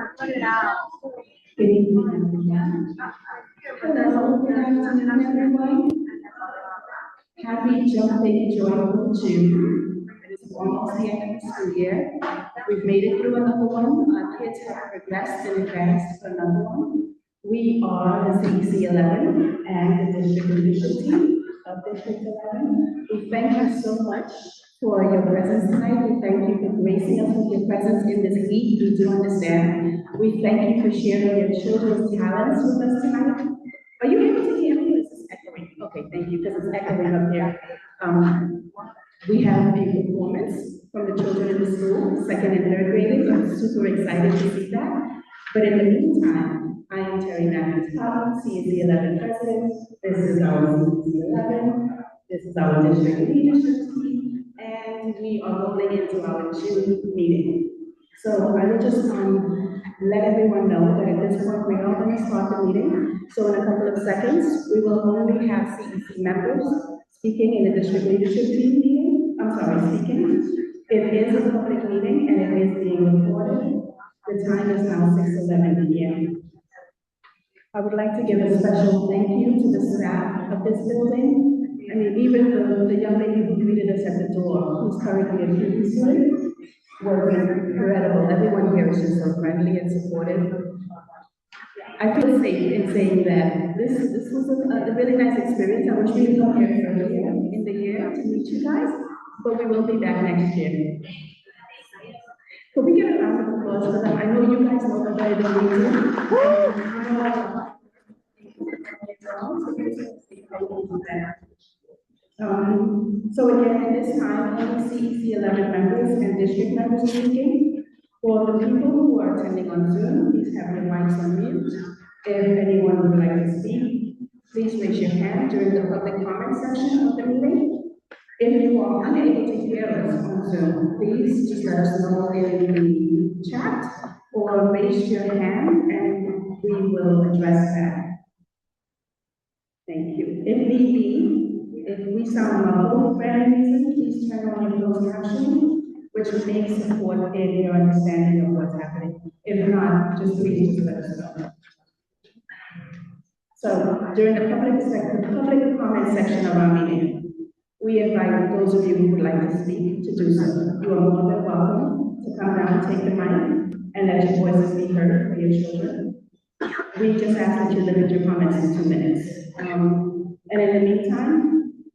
Good evening, everyone. Hello, good afternoon, everyone. Happy jumping, joyful June. It is almost the end of the school year. We've made it through another one. Our kids have progressed and advanced for another one. We are the CEC 11 and the district leadership team of District 11. We thank you so much for your presence tonight. We thank you for gracing us with your presence in this week. We do understand. We thank you for sharing your children's talents with us tonight. Are you able to hear me? This is echoing. Okay, thank you, because it's echoing up here. We have a performance from the children in the school, second and third graders. I'm super excited to see that. But in the meantime, I am Terry Matthews-Collins, CEC 11 president. This is our CEC 11. This is our district leadership team, and we are rolling into our June meeting. So I will just let everyone know that at this point we are going to start the meeting. So in a couple of seconds, we will only have CEC members speaking in the district leadership team meeting. Speaking. It is a public meeting and it is being recorded. The time is now 6:11 p.m. I would like to give a special thank you to the staff of this building. I mean, even the young lady who greeted us at the door, who's currently a PE student, were incredible. Everyone here is just so friendly and supportive. I feel safe in saying that this was a really nice experience. I wish we could come here earlier in the year to meet you guys, but we will be back next year. Could we get a round of applause for them? I know you guys know them better than we do. So again, at this time, only CEC 11 members and district members are speaking. For the people who are attending on Zoom, please have your mics on mute. If anyone would like to speak, please raise your hand during the public comment section of the meeting. If you are unable to hear us on Zoom, please just let us know in the chat or raise your hand and we will address that. Thank you. If need be, if we sound muffled for any reason, please turn on your closed captioning, which may support in your understanding of what's happening. If not, please let us know. So during the public comment section of our meeting, we invite those of you who would like to speak to do so. You are more than welcome to come down, take the mic, and let your voices be heard for your children. We just ask that you limit your comments to 2 minutes. And in the meantime,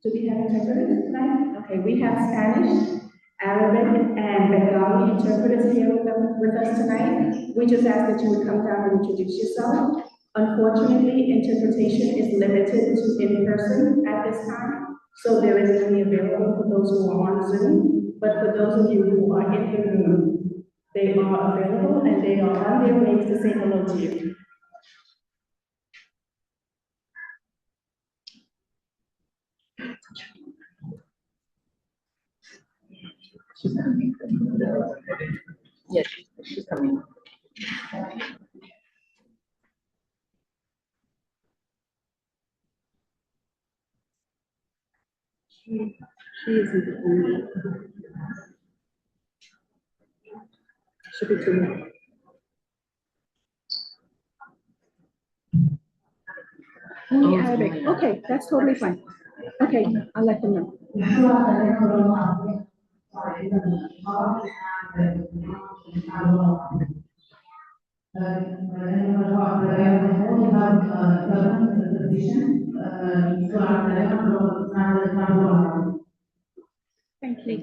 do we have interpreters tonight? Okay, we have Spanish, Arabic, and Bengali interpreters here with us tonight. We just ask that you would come down and introduce yourself. Unfortunately, interpretation is limited to in-person at this time, so there is only available for those who are on Zoom. But for those of you who are in the room, they are available and they are on their way to say hello to you. She's coming. Yes, she's coming. She isn't the only. Should be 2 minutes. Only Arabic. Okay, that's totally fine. Okay, I'll let them know. Thank you.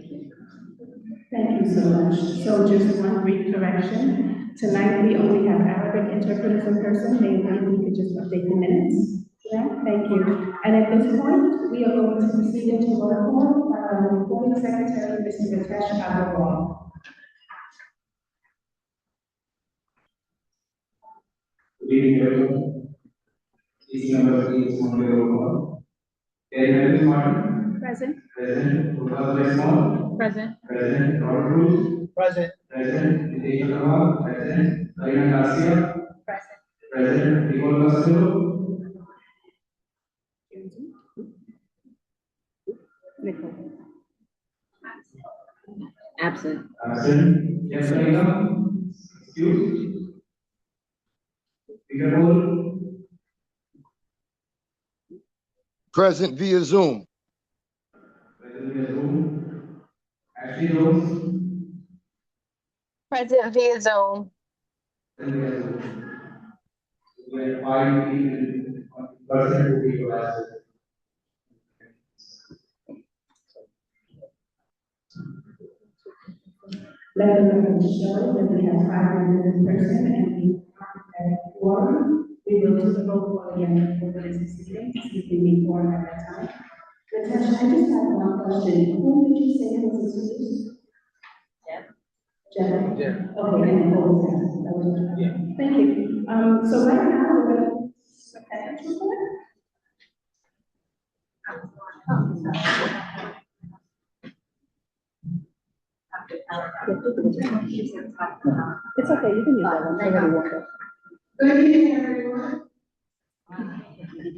Thank you so much. So just one brief correction. Tonight we only have Arabic interpreters in person. Maybe we could just update the minutes. Yeah, thank you. And at this point, we are going to proceed into roll call. Recording Secretary, Mr. Ritesh Agarwal. Good evening, everyone. This number is on the roll call. Terry Martin. Present. Present. Gopal Resmond. Present. Present. Robert Cruz. Present. Present. Nitesh Agarwal. Present. Karina Garcia. Present. Present. Nicole Costello. Nicole. Absent. Absent. Yes, Excuse. Peter Paul, Present via Zoom. present via Zoom. Ashley Jones, Present via Zoom. present via Zoom. We have 5 people, person who will utilize it. Let the record show that we have 5 members in person and we have a quorum. We will do the roll call again for the next meeting, see if we need more at that time. Natasha, I just have one question. Who did you say was introduced? Jeff. Jeff. Okay, and what was that? That was Yeah. Thank you. So right now, we're going to. It's okay, you can use that one. I already walked up. Good evening, everyone.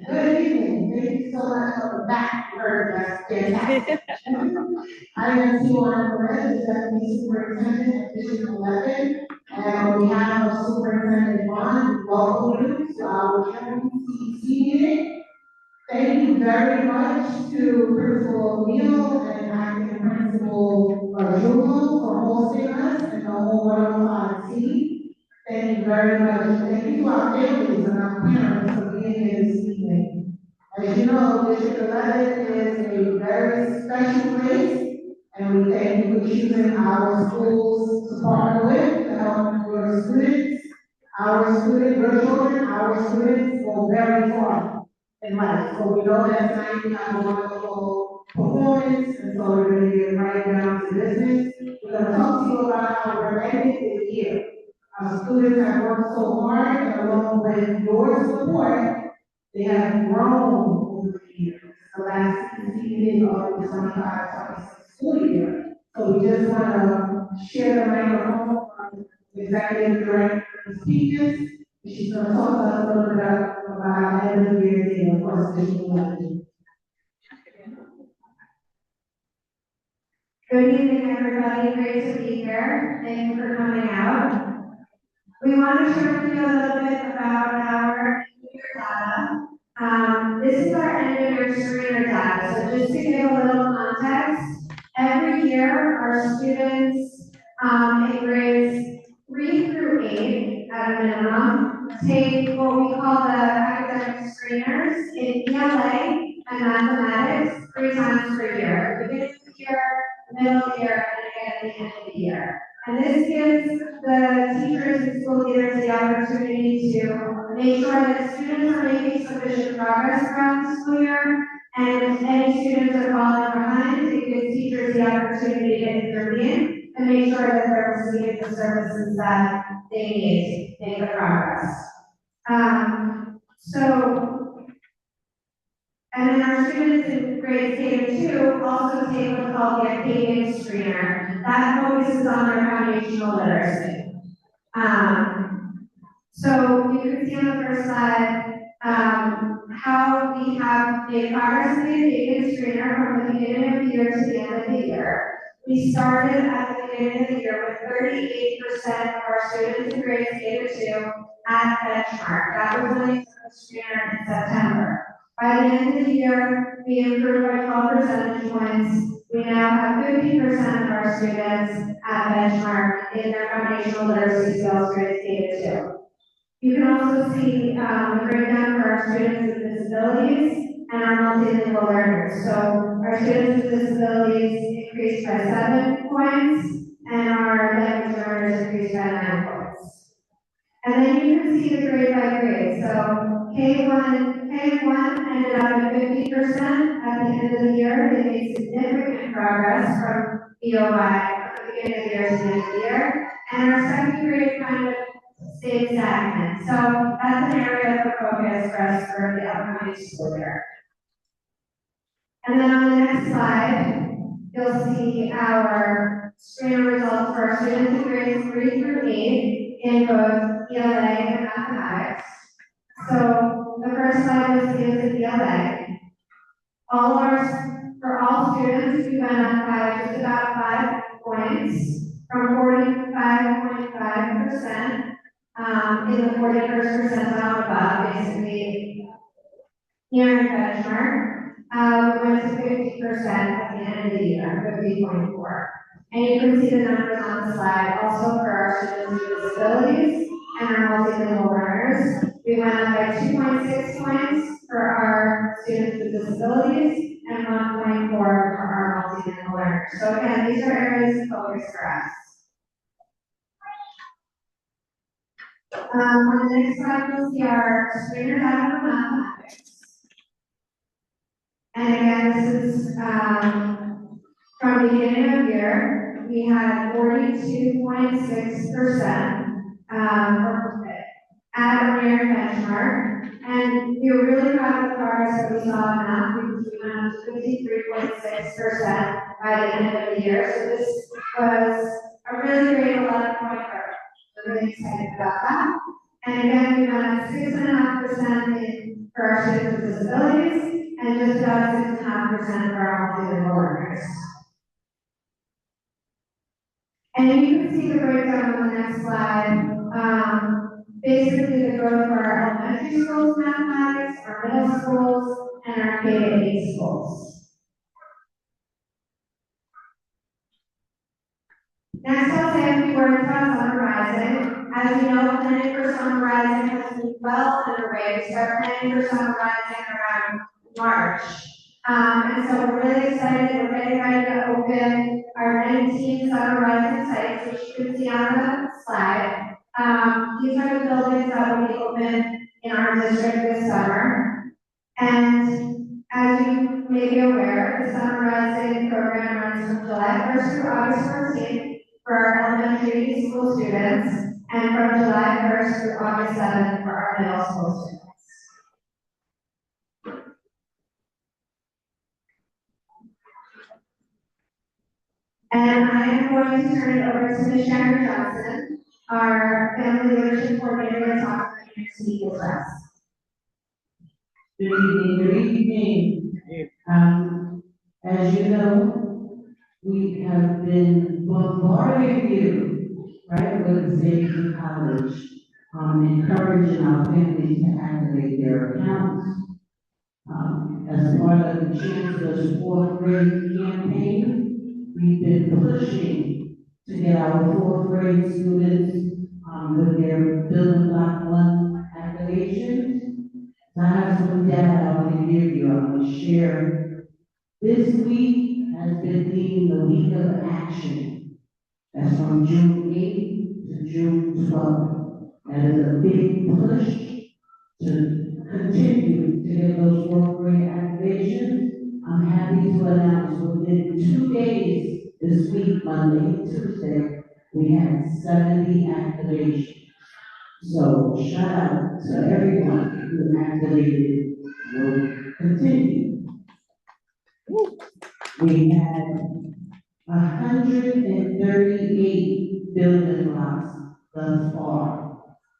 Good evening. Thank you so much for the back word. That's fantastic. I am Tijuana Perez, the Deputy Superintendent of District 11. And on behalf of Superintendent Vaughn, we welcome you to our CC meeting. Thank you very much to Principal O'Neill and Acting Principal Julo for hosting us and the whole 105 team. Thank you very much. Thank you to our families and our parents for being here this evening. As you know, District 11 is a very special place, and we thank you for choosing our schools to partner with to help your students. Your children, our students go very far in life. So we know that tonight we have a wonderful performance, and so we're going to get right down to business. We're going to talk to you about how we're ending the year. Our students have worked so hard, and along with your support, they have grown over the years. The last season of the 25-26 school year. So we just want to share the microphone from Executive Director speeches. She's going to talk to us a little bit about our end of the year thing, of course, District 11. Good evening, everybody. Great to be here. Thank you for coming out. We want to share with you a little bit about our end-of-year data. This is our end-of-year screener data. So just to give a little context, every year our students in grades 3 through 8 at a minimum take what we call the academic screeners in ELA and mathematics 3 times per year. Beginning of the year, middle year, and again at the end of the year. And this gives the teachers and school leaders the opportunity to make sure that students are making sufficient progress throughout the school year, and if any students are falling behind, it gives teachers the opportunity to intervene and make sure that they're receiving the services that they need to make the progress. And then our students in grades K to 2 also take what's called the academic screener. That focuses on their foundational literacy. So you can see on the first slide how we have made progress in the academic screener from the beginning of the year to the end of the year. We started at the beginning of the year with 38% of our students in grades K to 2 at benchmark. That was when we took the screener in September. By the end of the year, we improved by 12 percentage points. We now have 50% of our students at benchmark in their foundational literacy skills grades K to 2. You can also see the breakdown for our students with disabilities and our multilingual learners. So our students with disabilities increased by 7 points, and our language learners increased by 9 points. And then you can see the grade by grade. So K1 ended up at 50% at the end of the year. They made significant progress from BOI from the beginning of the year to the end of the year. And our second grade kind of stayed stagnant. So that's an area of focus for us for the upcoming school year. And then on the next slide, you'll see our screener results for our students in grades 3 through 8 in both ELA and mathematics. So the first slide was the ELA. For all students, we went up by just about 5 points, from 45.5% in the 41st percentile above, basically nearing benchmark. We went to 50% at the end of the year, 50.4. And you can see the numbers on the slide also for our students with disabilities and our multilingual learners. We went up by 2.6 points for our students with disabilities and 1.4 for our multilingual learners. So again, these are areas of focus for us. On the next slide, we'll see our screener data for mathematics. And again, this is from the beginning of year, we had 42.6% at or near benchmark. And we were really proud of the progress that we saw in math because we went up to 53.6% by the end of the year. So this was a really great 11-point growth. We're really excited about that. And again, we went up 6.5% for our students with disabilities and just about 6.5% for our multilingual learners. And you can see the breakdown on the next slide. Basically, the growth for our elementary schools mathematics, our middle schools, and our K-8 schools. Next, I'll say a few words about Summer Rising. As you know, planning for Summer Rising has been well underway. We started planning for Summer Rising around March. And so we're really excited. We're getting ready to open our 19 Summer Rising sites, which you can see on the slide. These are the buildings that will be open in our district this summer. And as you may be aware, the Summer Rising program runs from July 1st through August 14th for our elementary school students, and from July 1st through August 7th for our middle school students. And I am going to turn it over to Ms. Sharon Johnson, our family leadership coordinator, to talk about your speak with us. Good evening, good evening. As you know, we have been bombarding you, right, with the State College, encouraging our families to activate their accounts. As part of the Chancellor's 4th grade campaign, we've been pushing to get our 4th grade students with their Building Block 1 activations. So I have some data I'm going to give you. I'm going to share. This week has been deemed the week of action. That's from June 8th to June 12th. That is a big push to continue to get those 4th grade activations. I'm happy to announce within 2 days this week, Monday and Tuesday, we had 70 activations. So shout out to everyone who activated. Will continue. We had 138 building blocks thus far.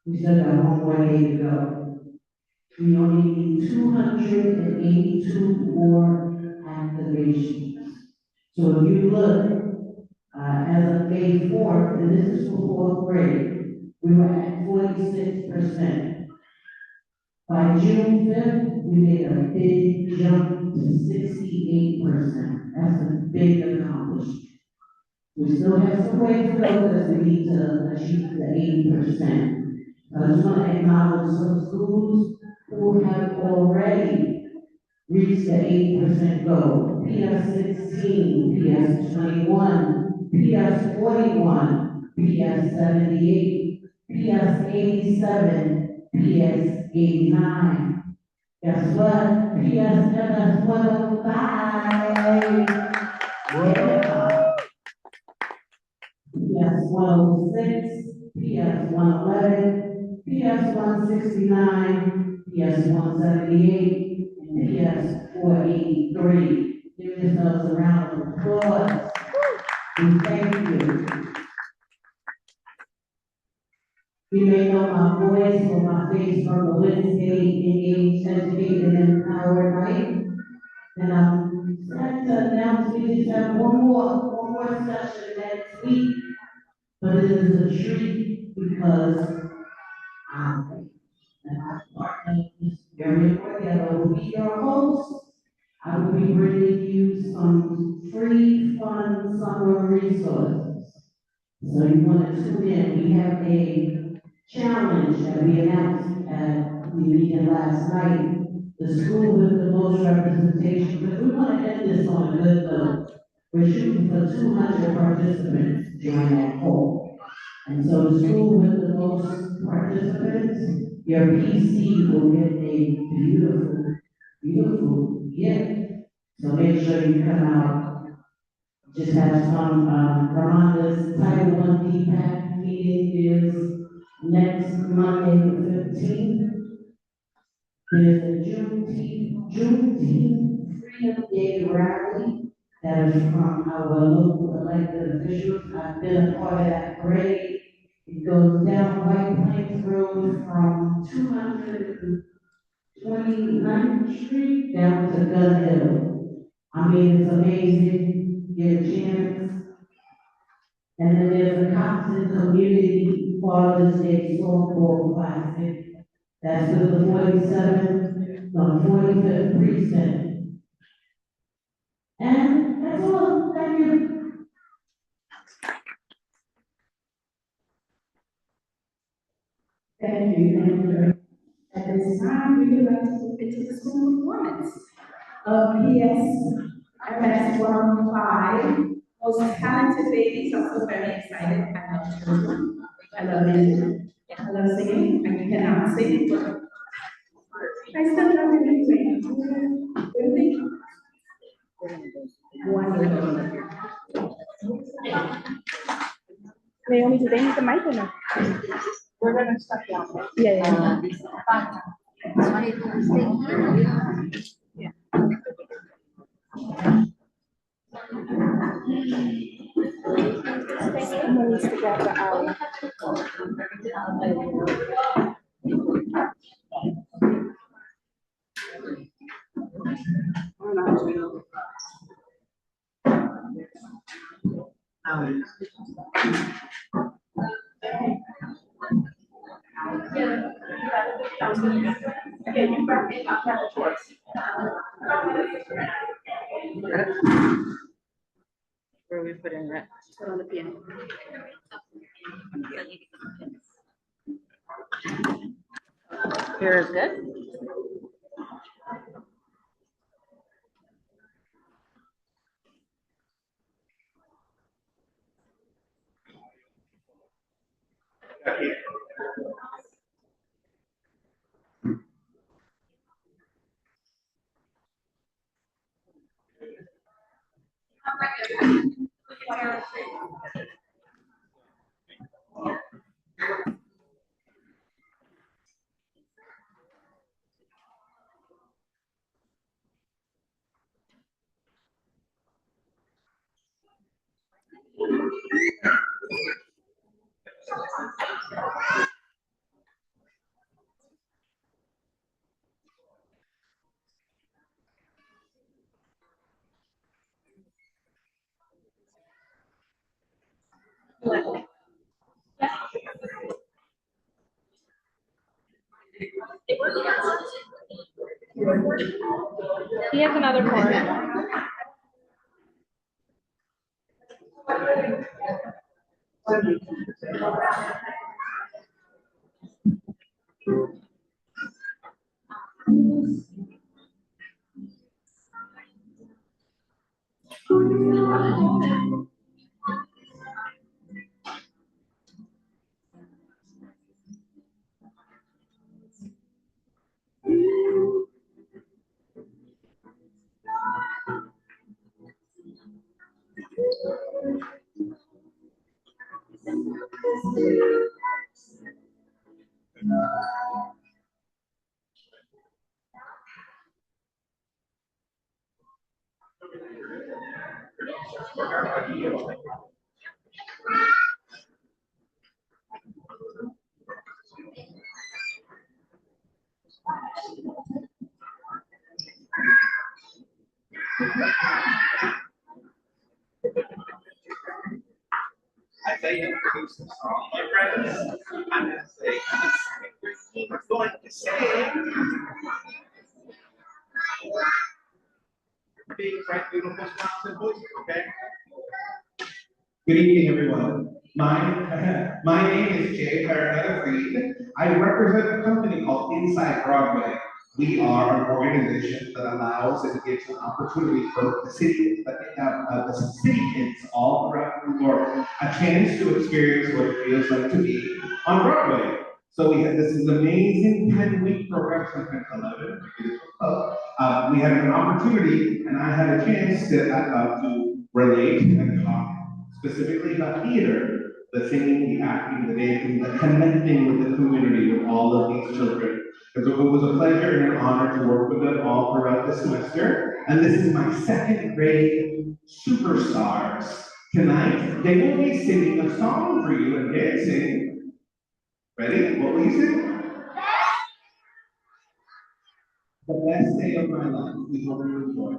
We still got one more day to go. We only need 282 more activations. So if you look, as of May 4th, and this is for 4th grade, we were at 46%. By June 5th, we made a big jump to 68%. That's a big accomplishment. We still have some way to go because we need to achieve the 80%. I just want to acknowledge some schools who have already reached the 80% goal. PS 16, PS 21, PS 41, PS 78, PS 87, PS 89. Guess what? PS 105. Yeah. PS 106, PS 111, PS 169, PS 178, and PS 483. Give yourselves a round of applause. And thank you. You may know my voice or my face from the Wednesday Engaged, Educated, and Empowered night. And I'm sad to announce we just have one more session next week. But it is a treat because most, I will be bringing you some free, fun summer resources. So you want to tune in. We have a challenge that we announced at the meeting last night. The school with the most representation, because we want to end this on a good note. We're shooting for 200 participants during that poll. And so the school with the most participants, your PC will get a beautiful, beautiful gift. So make sure you come out. Just have some, Ramonda's Title I DPAC meeting is next Monday, the 15th. There's a Juneteenth Freedom Day rally that is from our local elected officials. I've been a part of that parade. It goes down White Plains Road from 229th Street down to Gun Hill. I mean, it's amazing, get a chance. And then there's a Compton Community Father's Day softball classic. That's with the 47th, 45th precinct. And that's all, thank you. Thank you. At this time, we would like to move into the school performance of PSMS 105. Most talented babies. I'm so very excited. I love children. I love music. I love singing. I cannot sing, but I still love it anyway. Really? Wonderful. Naomi, do they need the mic or no? We're gonna start down. Yeah. Someone needs to grab the owl. Okay, you got it. I'll have a choice. Where we put in that? Put on the piano. Here is good. He has another card. As I introduce the song, my friends, I'm going to say, I'm going to say. little post-Bronson voice, okay? Good evening, everyone. My name is Jay Fairhead Reed. I represent a company called Inside Broadway. We are an organization that allows and gives an opportunity for the city, the city kids all around New York a chance to experience what it feels like to be on Broadway. So we had this amazing 10-week program since 2011. We had an opportunity, and I had a chance to relate and talk specifically about theater, the singing, the acting, the dancing, the connecting with the community, with all of these children. And so it was a pleasure and an honor to work with them all throughout the semester. And this is my second grade superstars. Tonight, they will be singing a song for you and dancing. Ready? What will you sing? The best day of my life. We hope you enjoy.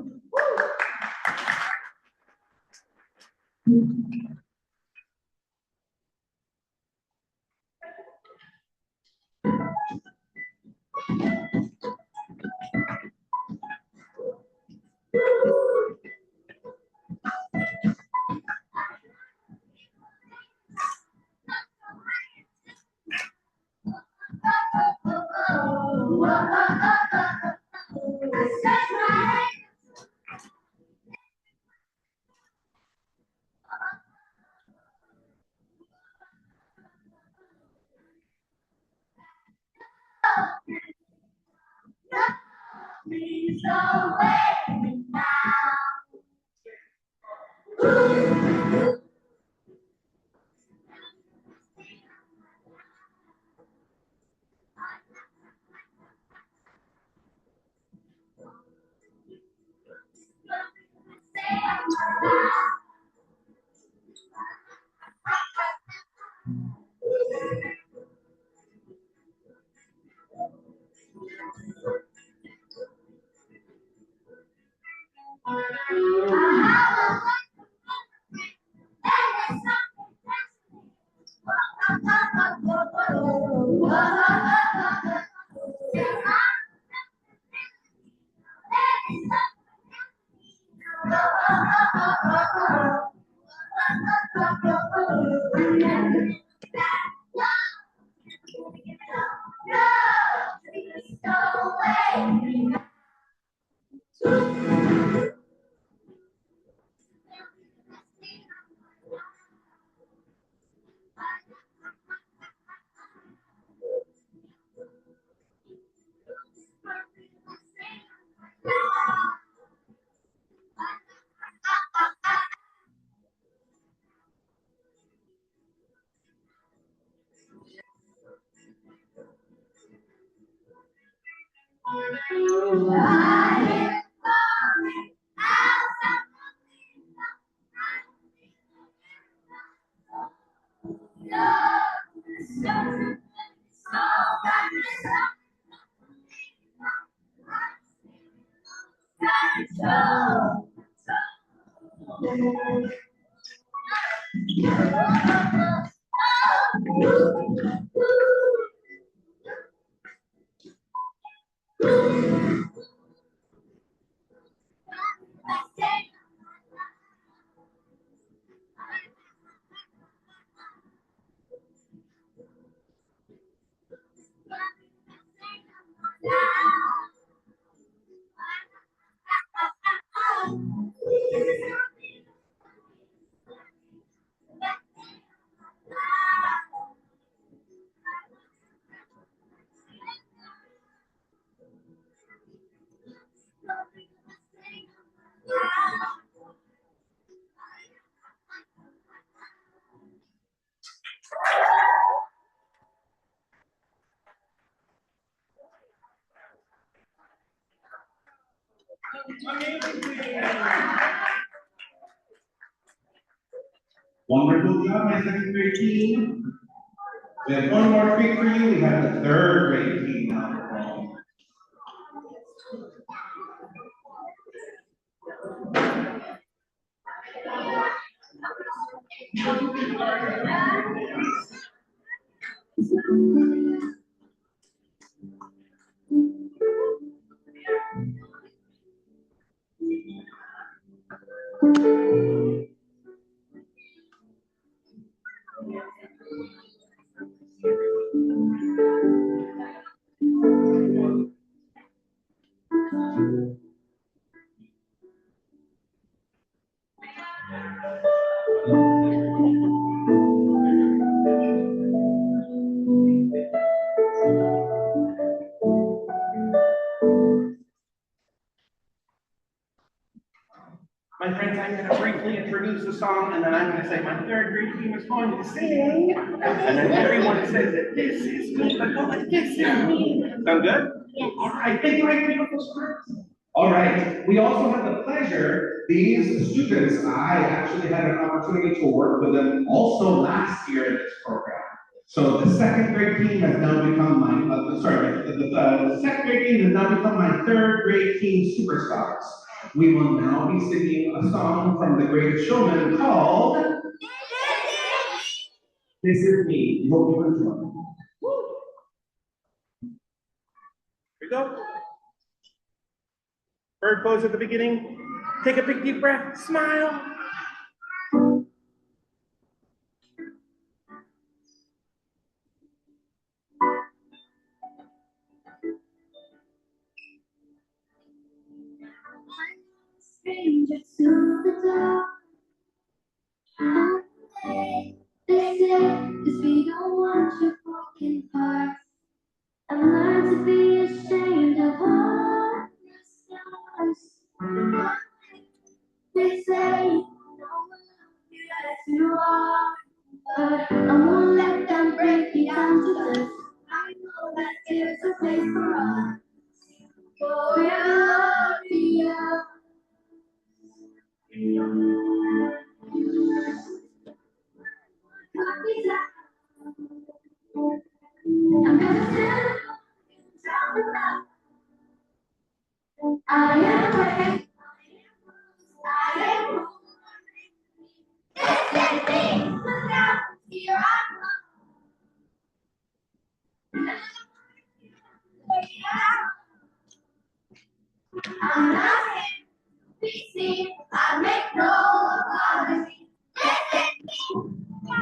Please don't wait me now. Wonderful job, my second grade team. We have one more treat for you. We have the third grade team now performing. introduce the song, and then I'm gonna say my third grade team is going to sing. And then everyone says that this is me, but go like this is me. Sound good? Yes. All right, thank you, my beautiful scripts. All right, we also have the pleasure, these students, I actually had an opportunity to work with them also last year in this program. So the second grade team has now become my, the second grade team has now become my third grade team superstars. We will now be singing a song from The Greatest Showman called This Is Me. Hope you enjoy. Here we go. Bird pose at the beginning. Take a big deep breath, smile. Stranger to the door. They say, 'cause we don't want your broken parts. I've learned to be ashamed of all your scars. They say, no one loves you as you are, but I won't let them break you down to dust. I know that there's a place for us, for your love beyond. I'm gonna tell you now. I am brave. I am wrong. This is me. Look out. Here I come. I'm not here to be seen. I make no apology. This is me.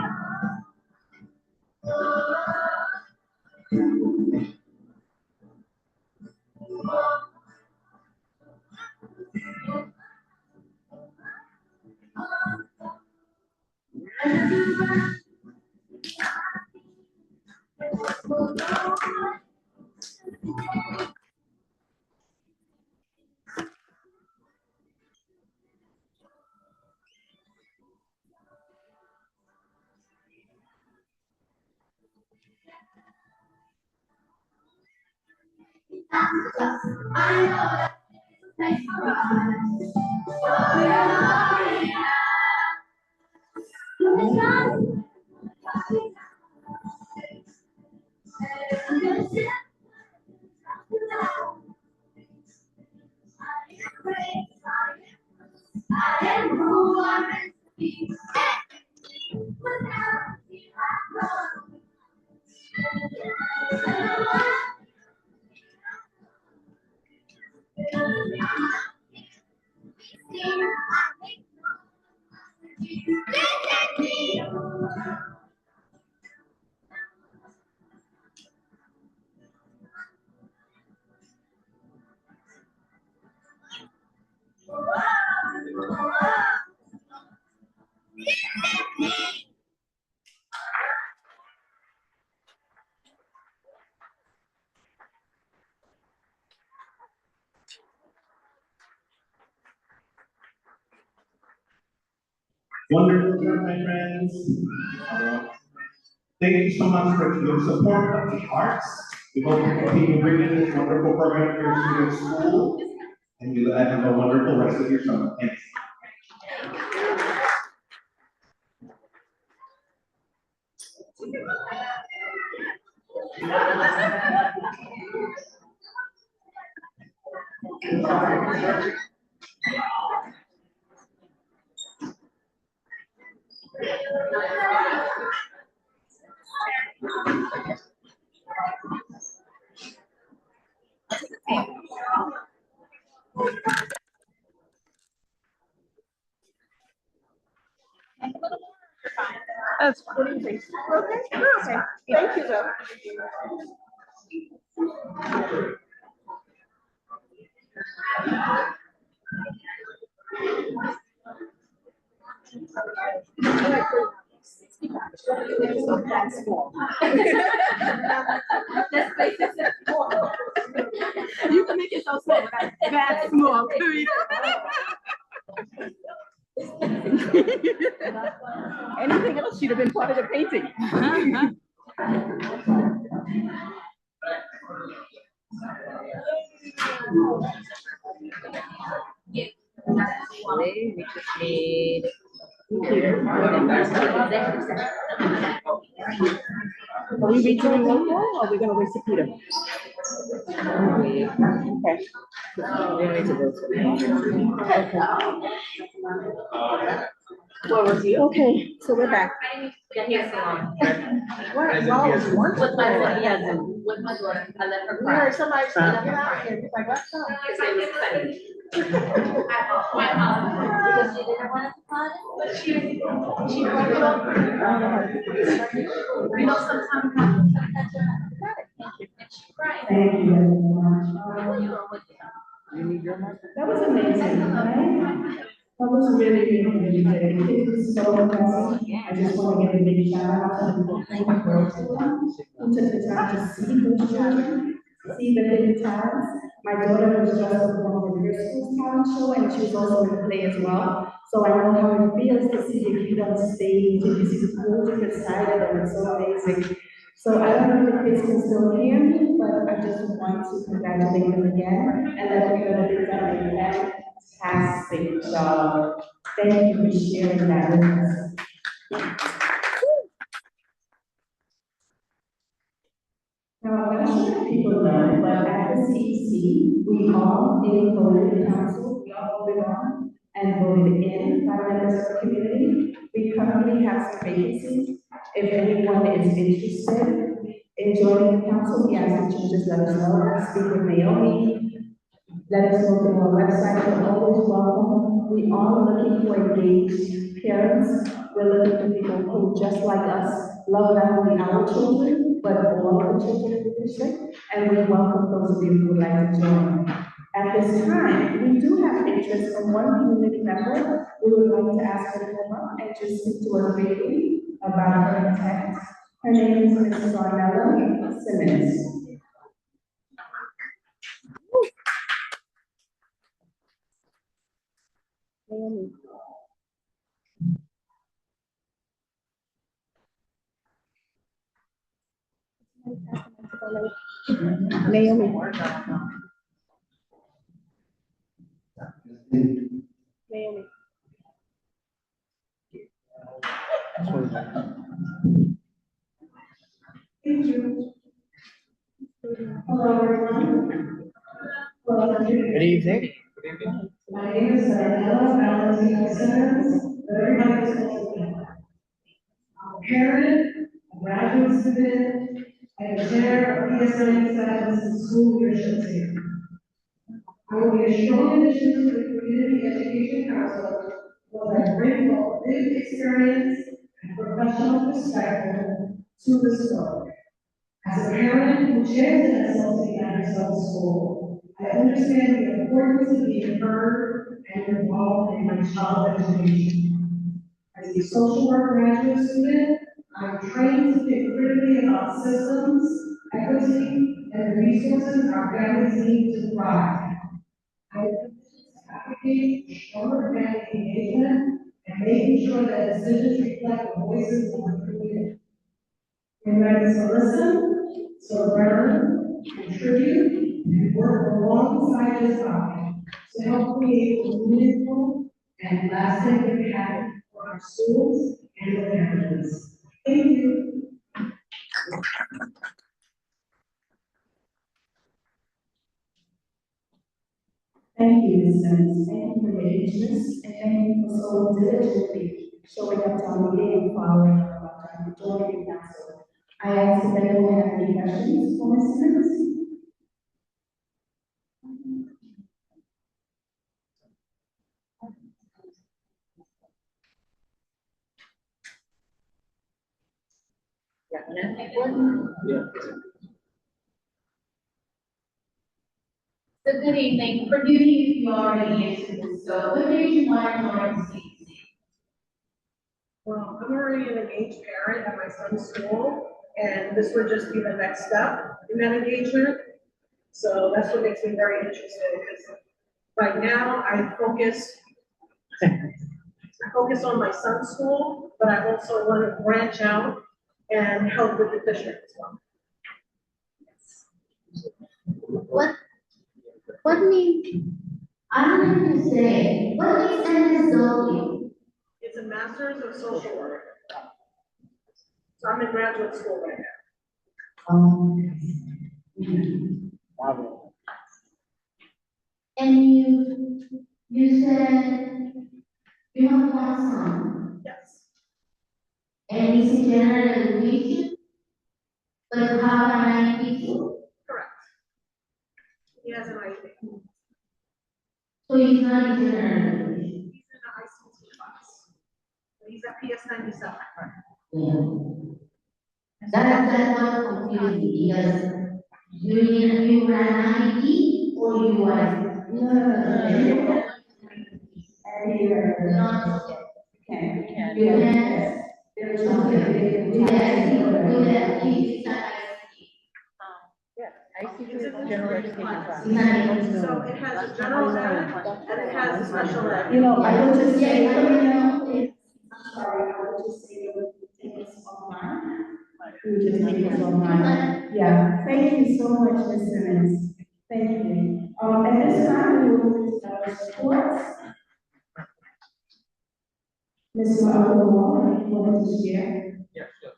I know that it's a place for us. For your love, yeah. It's not. I'm gonna sit. I am who I'm meant to be. Without you, I'm Wonderful job, my friends. Thank you so much for your support of the arts. We hope you continue bringing this wonderful program to your students' school, and you have a wonderful rest of your summer. Thanks. That's fine. Okay, okay. Thank you, though. That's small. You can make it so small, but that's small. Are we redoing one more, or are we gonna wait for Peter? Okay. Okay, so we're back. Get here so long. What? Wow, it's wonderful. With my daughter, yeah, with my daughter, I let her We cry. heard somebody say, get out here, because I got some. Because she didn't want to cry, but she brought it up. You know, sometimes and she cried. Thank you very much. That was amazing, right? That was really, really, really good. It was so impressive. I just want to give a big shout out to the who took the time to see those children, see the hidden talents. My daughter was just on the River School talent show, and she was also in the play as well. So I know how it feels to see your kid on stage, and you see the whole different side of them. It's so amazing. So I don't know if the kids can still hear me, but I just want to congratulate them again and let them know that they've done a fantastic job. Thank you for sharing that with us. Now, I'm not sure if people know, but at the CEC, we all in voted council, we all voted on and voted in by members of the community. We currently have some vacancies. If anyone is interested in joining the council, we ask that you just let us know. Speak with Naomi. Let us know through our website. We're always welcome. We are looking for engaged parents. We're looking for people who, just like us, love not only our children, but all the children in the district. And we welcome those of you who would like to join. At this time, we do have interest from one community member. We would like to ask her to come up and just speak to us briefly about her intent. Her name is Ms. Sarnella Simmons. Naomi. Naomi. Thank you. Hello, everyone. Good evening. My name is Sarnella Valentina Simmons, but everybody is called me. I'm a parent, a graduate student, and a chair of PSNA Science and School Leadership Team. I will be a strong addition to the Community Education Council, where I bring both lived experience and professional perspective to this work. As a parent who chairs an SLC at herself school, I understand the importance of being heard and involved in my child's education. As a social work graduate student, I'm trained to think critically about systems, equity, and the resources our families need to thrive. I advocate for stronger family engagement and making sure that decisions reflect the voices of the community. I'm ready to listen, to learn, contribute, and work alongside this body to help create a meaningful and lasting impact for our schools and their families. Thank you. Thank you, Ms. Simmons. Thank you for your interest, and thank you for so diligently showing up to our meeting and following up about the joining the council. I ask if anyone has any questions for Ms. Simmons. So good evening. Forgive me if you already answered this, so what made you want to join CEC? Well, I'm already an engaged parent at my son's school, and this would just be the next step in that engagement. So that's what makes me very interested, because right now I focus on my son's school, but I also want to branch out and help with the district as well. What means, I don't know what to say, what makes them result you? It's It's a master's of social work. So I'm in graduate school right now. And you said you have one son, Yes, and he's in general education, but have an IEP, correct. He has an IEP. so he's not in general education. He's in the ICT class. He's at PS 97. Yeah. That's what confused me, because you were an IEP or you were? No. Not Okay. you can. There's something. With that, it's an It's a general education class. IEP. So it has a general ed and it has a special ed. You know, I would just say, Yeah, I'm sorry, I would just say, take this offline. We would just take this offline. Yeah, thank you so much, Ms. Simmons. Thank you. At this time, we will move to our reports. Ms. Wall, you want to share? Yeah, sure.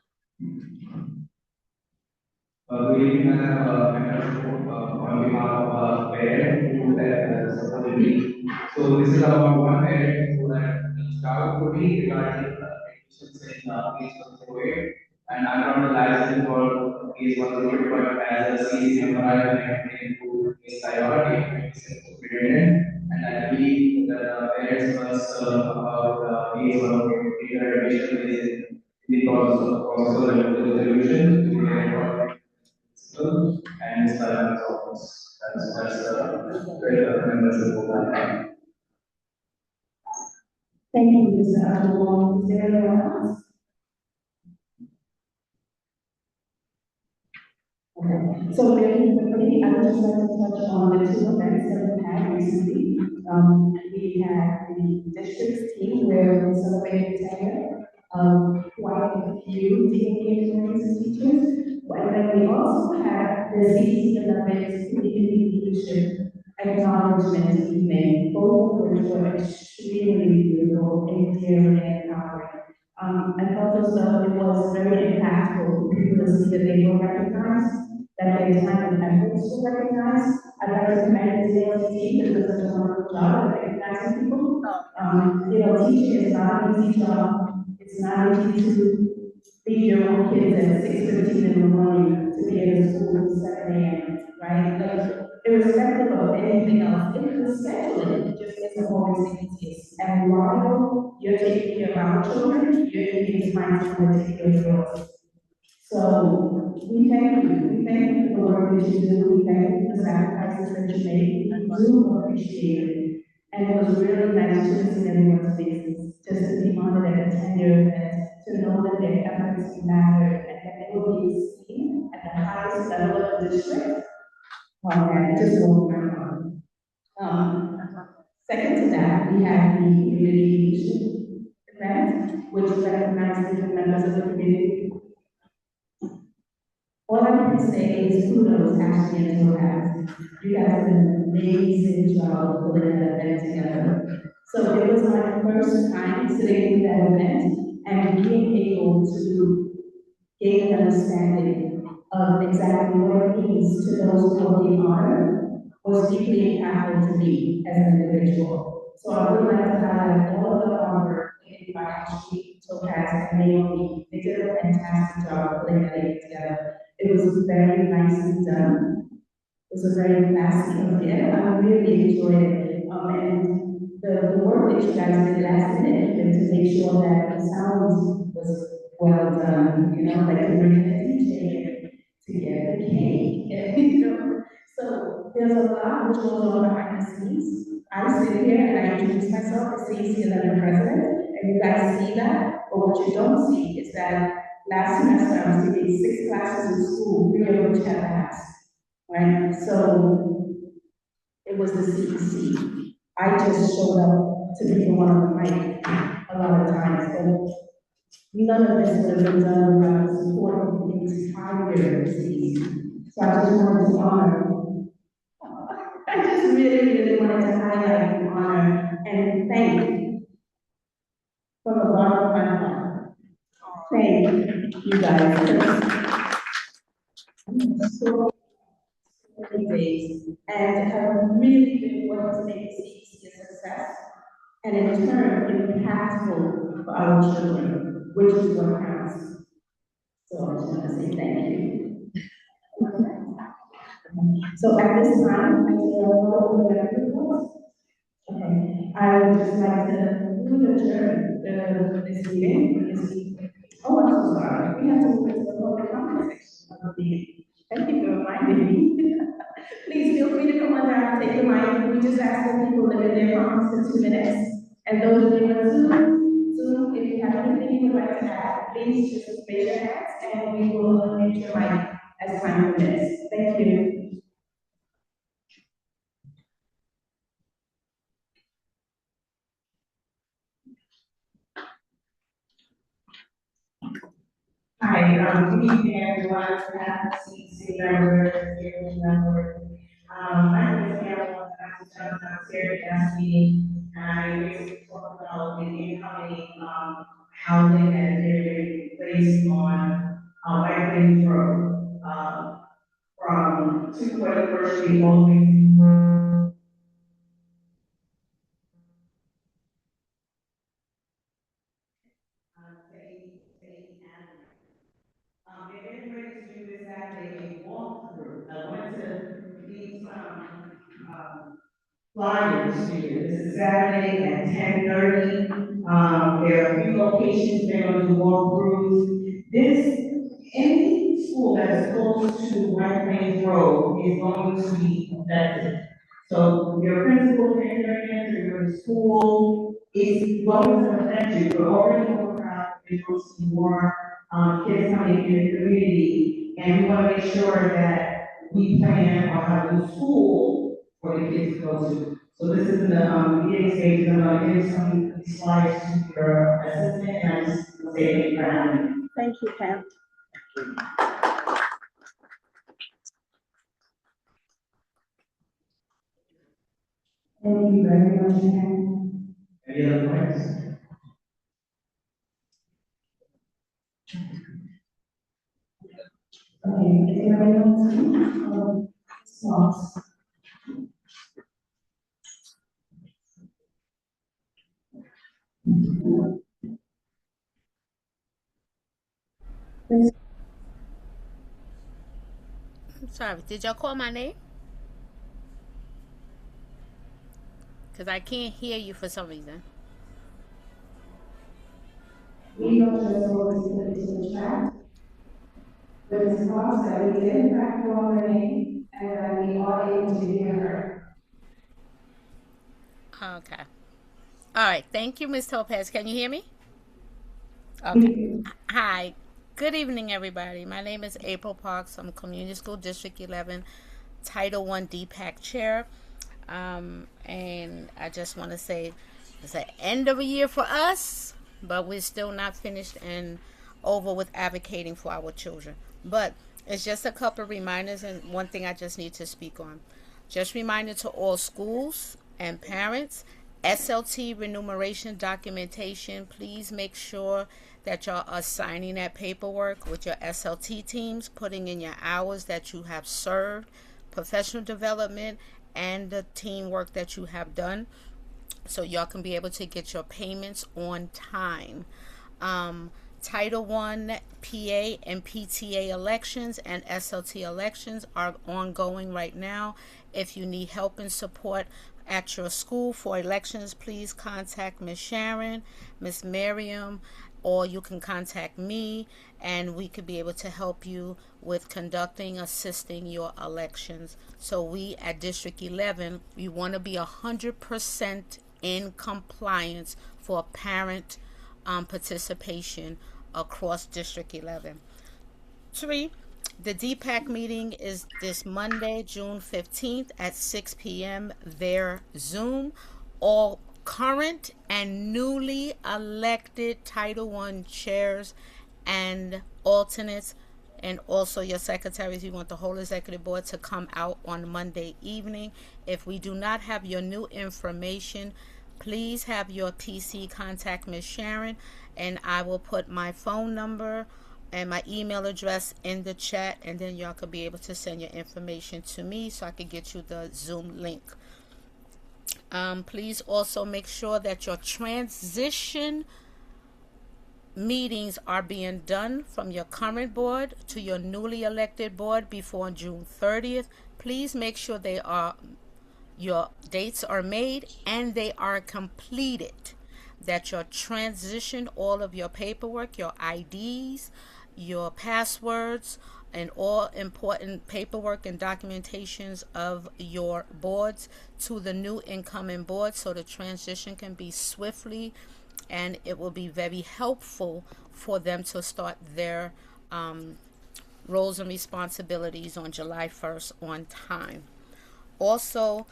Good evening, Madam, on behalf of parents who have supported me. So this is about one parent who had reached out to me regarding admissions in case 108. And I'm not the license for case 108, but as a CC member, I have been to case priority, and I believe the parents must about case 108 admission is the process of resolution to the and silence office. That's the great membership of that. Thank you, Ms. Wall. Is there anyone else? Okay, so very quickly, I would just like to touch on the two events that we had recently. We had the district's team where we celebrated the tenure of quite a few teaching and teachers. And then we also had the CDC Olympics community leadership acknowledgement evening, both of which were extremely beautiful and dearly empowering. I felt as though it was very impactful for people to see that they were recognized, that their time and efforts were recognized. I'd like to commend the sales team for doing such a wonderful job of recognizing people. Teaching is not an easy job. It's not easy to leave your own kids at 6:15 in the morning to be in school at 7 a.m., right? Like, irrespective of anything else, especially just as a whole existence. And while you're taking care of our children, you're needing to find someone to take care of yours. So we thank you. We thank you for the work that you do. We thank you for the sacrifices that you make. We do appreciate it. And it was really nice to see everyone's faces, just to be honored at a tenure event, to know that their efforts matter and that they will be seen at the highest level of the district. Man, it just warmed my heart. Second to that, we had the community leadership event, which recognized different members of the community. All I can say is kudos, Ashley and Joab. You guys have done an amazing job putting that event together. So it was my first time sitting at that event and being able to gain an understanding of exactly what it means to those who are being honored was deeply impactful to me as an individual. So I would like to highlight all of the hard work made by Ashley, Topaz, and Naomi. They did a fantastic job putting that event together. It was very nicely done. It was a very classy event. I really enjoyed it. And the work that you guys did last minute to make sure that the sound was well done, like to bring in the DJ to get the cake, So there's a lot which goes on behind the scenes. I sit here and I introduce myself as CC11 president, and you guys see that, but what you don't see is that last semester I was taking 6 classes in school, 3 of which had apps, right? So it was the CEC. I just showed up to be the one on the mic a lot of times, but none of this would have been done without the support of the entire CEC. So I just wanted to honor. I just really wanted to highlight and honor and thank from the bottom of my heart. Thank you guys. So many days and have really been working to make this a success and in turn impactful for our children, which is what counts. So I just want to say thank you. So at this time, I will open the reports. Okay, I would just like to adjourn this meeting. Oh, I'm so sorry. We have to move into the public comment section of the meeting. Thank you for reminding me. Please feel free to come on down, take the mic. We just ask that people limit their comments to 2 minutes. And those of you on Zoom, if you have anything you would like to add, please just raise your hands and we will unmute your mic as time permits. Thank you. Hi, good evening, everyone. City member, family member. My name is Carol, I'm downstairs last meeting, and I basically talk about the incoming, housing that they're placed on, White Plains Road, from 241st Street all the way to they're getting ready to do this Saturday, a walkthrough. I wanted to leave some, flyers here. This is Saturday at 10:30. There are 3 locations they're going to walk through. Any school that is close to White Plains Road is going to be affected. So your principal, parents, or your school is going to affect you. We're already overcrowded, there's going to be more, kids coming in the community. And we want to make sure that we plan on having a school for the kids to go to. So this is in the, beginning stage. I'm going to give some of these slides to your assistant, and I just say thank you for having me. Thank you, Pam. Thank you very much, Ken. Any other points? Okay, is there anyone else? Response? I'm sorry, did y'all call my name? Because I can't hear you for some reason. We don't just always put it in the chat. The response that we did in fact call her name and that we are able to hear her. Okay. All right. Thank you, Ms. Topaz. Can you hear me? Okay. Hi. Good evening, everybody. My name is April Parks. I'm Community School District 11, Title I DPAC Chair. And I just want to say it's the end of a year for us, but we're still not finished and over with advocating for our children. But it's just a couple of reminders, and one thing I just need to speak on. Just reminder to all schools and parents, SLT remuneration documentation, please make sure that y'all are signing that paperwork with your SLT teams, putting in your hours that you have served, professional development, and the teamwork that you have done, so y'all can be able to get your payments on time. Title I PA and PTA elections and SLT elections are ongoing right now. If you need help and support at your school for elections, please contact Ms. Sharon, Ms. Miriam, or you can contact me, and we could be able to help you with assisting your elections. So we at District 11, we want to be 100% in compliance for parent participation across District 11. 3, the DPAC meeting is this Monday, June 15th at 6 p.m. via Zoom. All current and newly elected Title I chairs and alternates, and also your secretaries, you want the whole executive board to come out on Monday evening. If we do not have your new information, please have your PC contact Ms. Sharon, and I will put my phone number and my email address in the chat, and then y'all could be able to send your information to me so I could get you the Zoom link. Please also make sure that your transition meetings are being done from your current board to your newly elected board before June 30th. Please make sure your dates are made and they are completed. That your transition, all of your paperwork, your IDs, your passwords, and all important paperwork and documentations of your boards to the new incoming board, so the transition can be swiftly, and it will be very helpful for them to start their roles and responsibilities on July 1st on time. Also,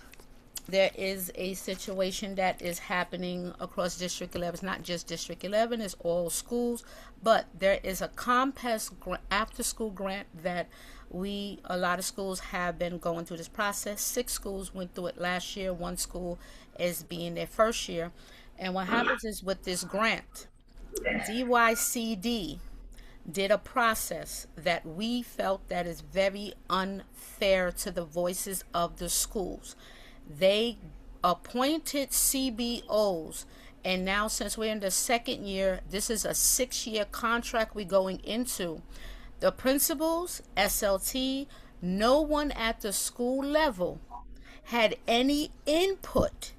there is a situation that is happening across District 11. It's not just District 11, it's all schools, but there is a COMPAS after-school grant that a lot of schools have been going through this process. 6 schools went through it last year. 1 school is being their first year. And what happens is with this grant, DYCD did a process that we felt that is very unfair to the voices of the schools. They appointed CBOs, and now since we're in the second year, this is a 6-year contract we're going into. The principals, SLT, no one at the school level had any input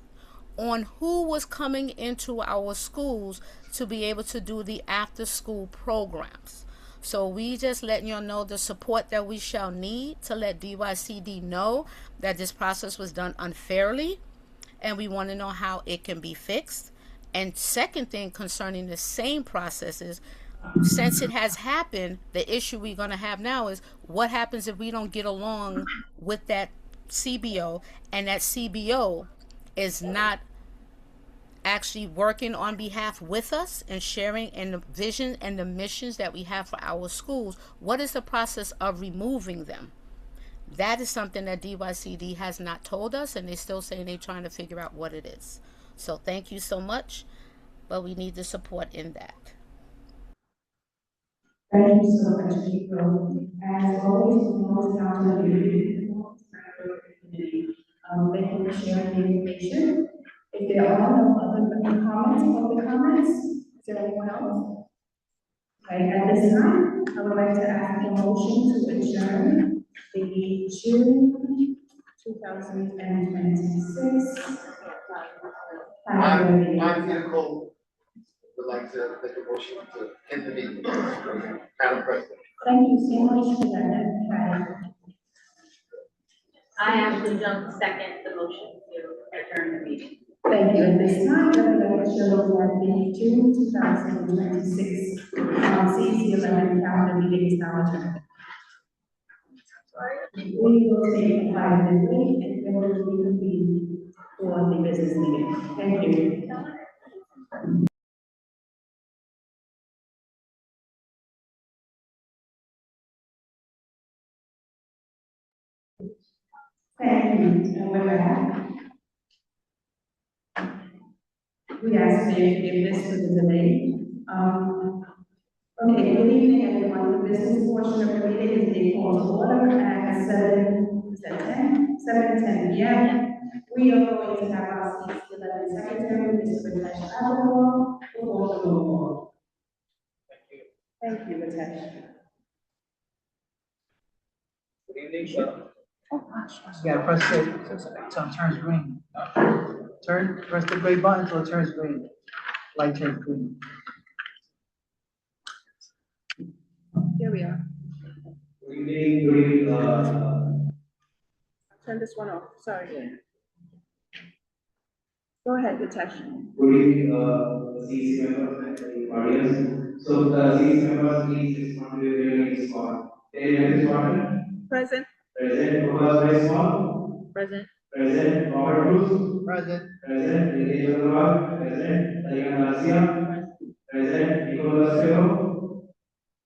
on who was coming into our schools to be able to do the after school programs. So we just letting y'all know the support that we shall need to let DYCD know that this process was done unfairly, and we want to know how it can be fixed. And second thing concerning the same process is, since it has happened, the issue we're going to have now is what happens if we don't get along with that CBO, and that CBO is not actually working on behalf with us and sharing in the vision and the missions that we have for our schools. What is the process of removing them? That is something that DYCD has not told us, and they're still saying they're trying to figure out what it is. So thank you so much, but we need the support in that. Thank you so much, April. As always, we always have to be thank you for sharing the information. If there are no other comments, public comments, is there anyone else? Okay, at this time, I would like to ask a motion to adjourn the June 2026. My vehicle would like to make a motion to end the meeting, Madam President. Thank you so much for that. I actually don't second the motion to adjourn the meeting. Thank you. At this time, the show that the June 2026 CC11 calendar meeting is now adjourned. We will take a 5-minute break and then we will reconvene for the business meeting. Thank you. Thank you. And we're back. We ask for your forgiveness for the delay. Okay, good evening, everyone. The business portion of the meeting is being called to order at 7:10 p.m. We are going to have our CC11 secretary, Mr. Ritesh Agarwal, for the roll call. Thank you, Ritesh. Good evening, sir. Yeah, press it until it turns green. Press the gray button until it turns green. Light turns green. Here we are. Good evening, Turn this one off, sorry. Go ahead, Ritesh. good evening, CC members and the audience. So, CC members, please respond to your name squad. David Scotland. Present. Present, Thomas Westmore. Present. Present, Robert Bruce. Present. Present, Ritesh Agarwal. Present, Talina Garcia. Present, Nicholas Pero.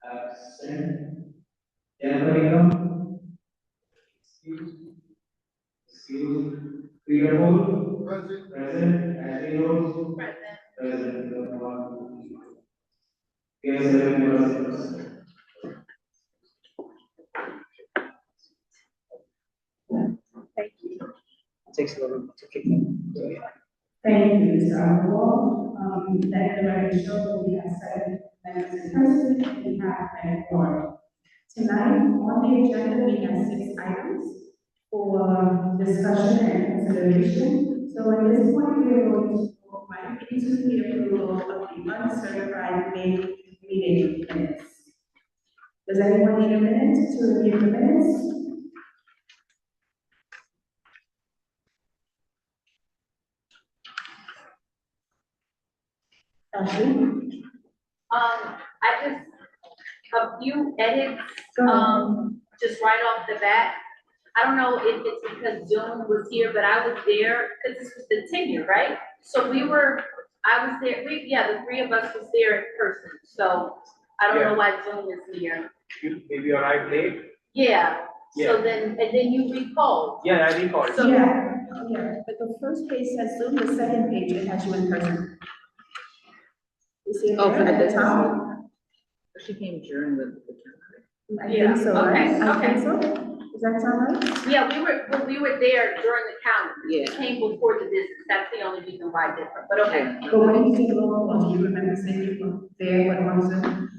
Absent. Jan Excuse. Peter Paul. Present. Present. Ashley Rose. Present. Present. Yes, 11 members. Takes a little to kick in. Thank you, Mr. Alvarado. Let the record show that we have 7 members present and we have a quorum. Tonight, on the agenda, we have 6 items for discussion and consideration. So at this point, we are going to go right into the approval of the uncertified meeting minutes. Does anyone need a minute to review the minutes? Ashley? I just, a few edits, just right off the bat. I don't know if it's because Zoom was here, but I was there, because this was the tenure, right? So I was there, the 3 of us was there in person, so I don't know why Zoom is here. Maybe you arrived late? Yeah, so then, and then you recalled. Yeah, I recall. So- Yeah, but the first page says Zoom, the second page, it has you in person. You see it Oh, there for the at the business top? She came during the. I Yeah, think so, right? okay, I think okay. so. Does that sound right? Yeah, we were there during the county. Yeah. It came before the business, that's the only reason why different, but okay. But when you did the roll call, do you remember saying you were there when on Zoom?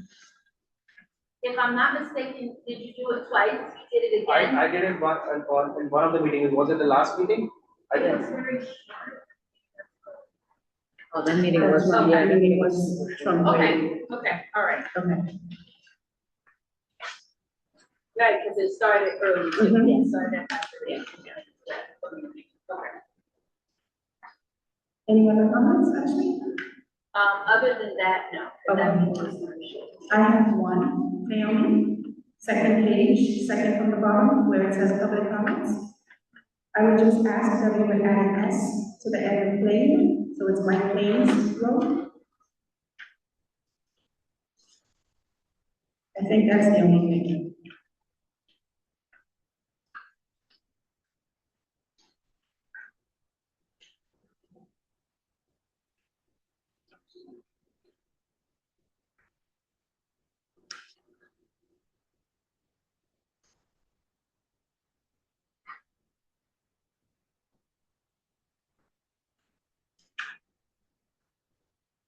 If I'm not mistaken, did you do it twice? You did it again? I did it in one of the meetings. Was it the last meeting? I It think. was very Oh, that meeting was, That's yeah, right, that meeting was. was from. okay, all right. Okay. Right, because it started early, too. Mhm. Yeah, started after, yeah. Okay. Any other comments, Ashley? Other than that, no. That Okay. was very short. I have one, Naomi, second page, second from the bottom, where it says public comments. I would just ask that we would add an S to the end of plain, so it's Mike Plain's road. I think that's the only thing.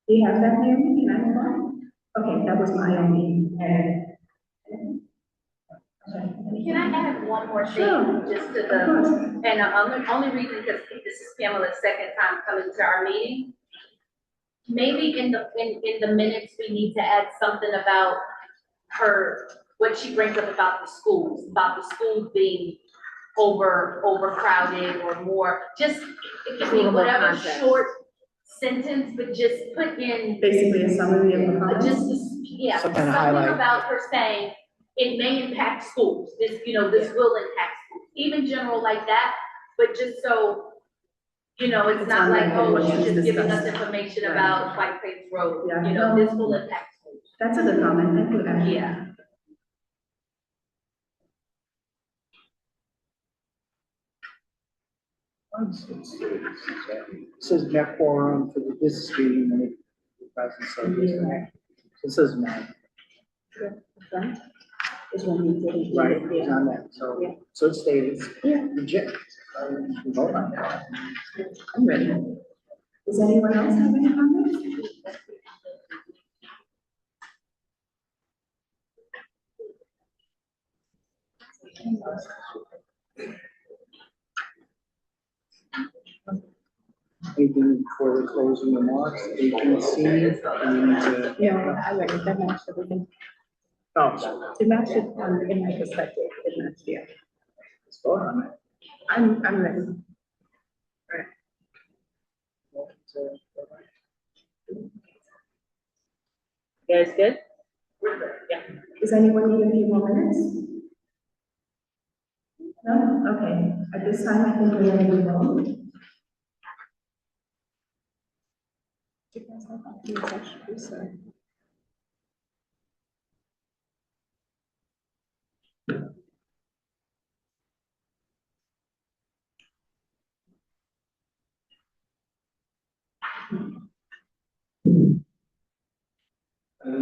Do you have that, Naomi? Can I move on? Okay, that was my only edit. Can I add one more thing, Sure. just to Of the, course. and only reason, because this is Pamela's second time coming to our meeting. Maybe in the minutes, we need to add something about what she brings up about the schools being overcrowded or more, just, it can be whatever short sentence, but just put in, Basically, a summary of the comments. Some kind of highlight. something about her saying, it may impact schools, this will impact schools, even general like that, but just so, it's It's not on like, record oh, what she's she's just giving us discussed. information Right. about White Plains Road, Yeah. this will impact schools. That's a good comment, thank you, Ashley. Yeah. It says Mac forum for the business meeting, and it doesn't say this. It says Mac, Is when we did it. right, it's on that, Yeah. so it stated. Yeah. Reject. Vote on that. I'm ready. Does anyone else have any comments? Anything for the closing remarks, 18C, we need to. Yeah, I read it, that matched everything. Oh, It matched it, in my perspective, it matched, yeah. let's vote on it. I'm ready. You guys good? Yeah. Does anyone need a few more minutes? No? Okay, at this time, I think we're ready to vote.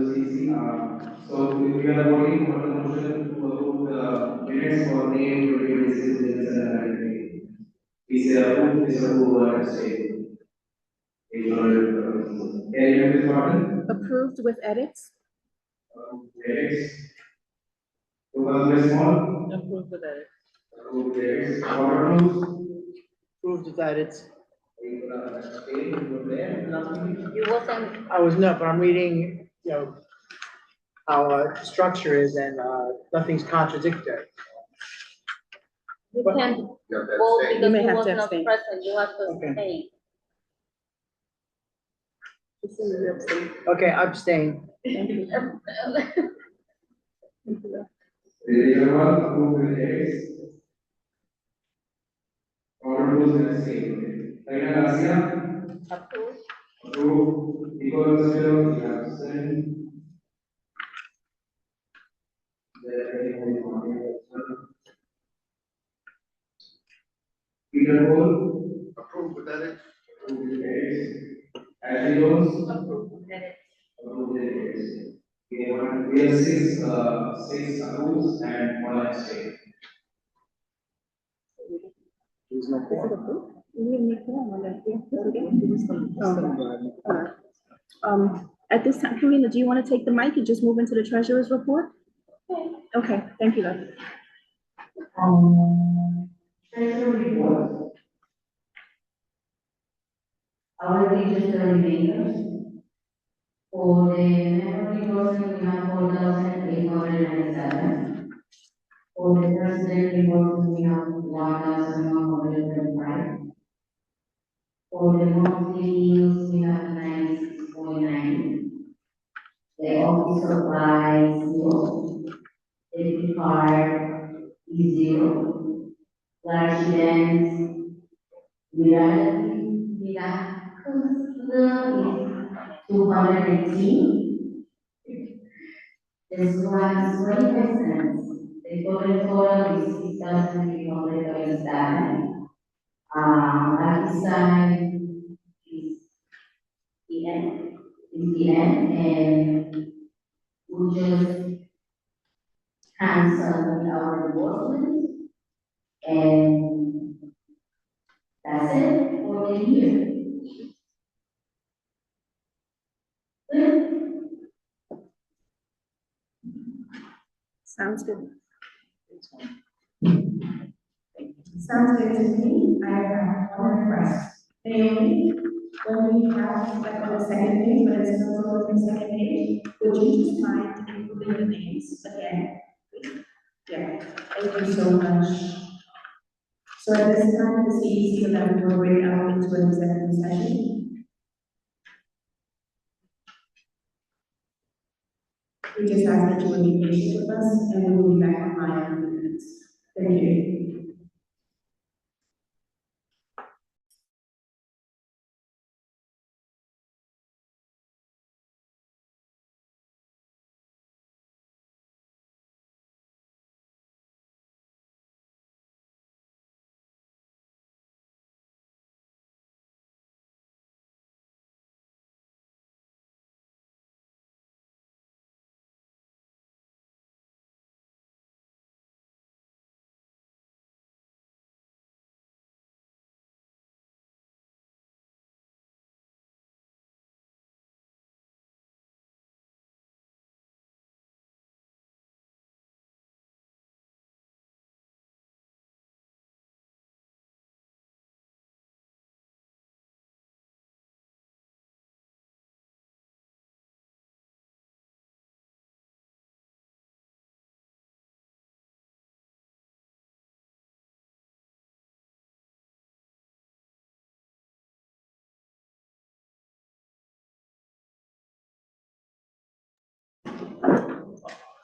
was easy. So we are voting for the motion to approve the minutes for May 2026 minutes and amendment. We say approve, disapprove, or abstain. Can you hear me, Martin? Approved with edits? Yes. Supervisor Small? Approved with edits. Approved, yes. Robert Rules? Approved with edits. You wasn't, I was not, but I'm reading, how, the structure is and, nothing's contradictory. you can You have that vote abstain. because may you have to wasn't abstain. present, you have to Okay. abstain. Okay, abstain. Everyone approved with yes. Robert Rules and abstain. Diana Garcia? Approved. Approved. Nicolas Castillo? Abstain. Peter Paul? Approved with edits. Approved with yes. Ashley Jones? Approved with edits. Approved with yes. We have six approves and one abstain. There's no quorum. At this time, Karina, do you want to take the mic and just move into the treasurer's report? Okay, thank you, then. Treasury report. Our teachers are remainders. For the memory person, we have 4,897. For the president report, we have 1,135. For the monthly bills, we have 96.9. The office supplies, 0. The card is 0. Large events, Miraculous is 218. This one is 25 cents. The total is 6,337. Lucky sign is the end, and we just cancel our endorsement, and that's it for the year. Good. Sounds good. Sounds good to me. I have one request. Naomi, when we have like on the second page, but it's still on the second page, would you just mind including the names again? Yeah, thank you so much. So at this time, it's easy so that we will bring out into an executive session. We just ask that you will be patient with us, and we will be back online in a few minutes. Thank you.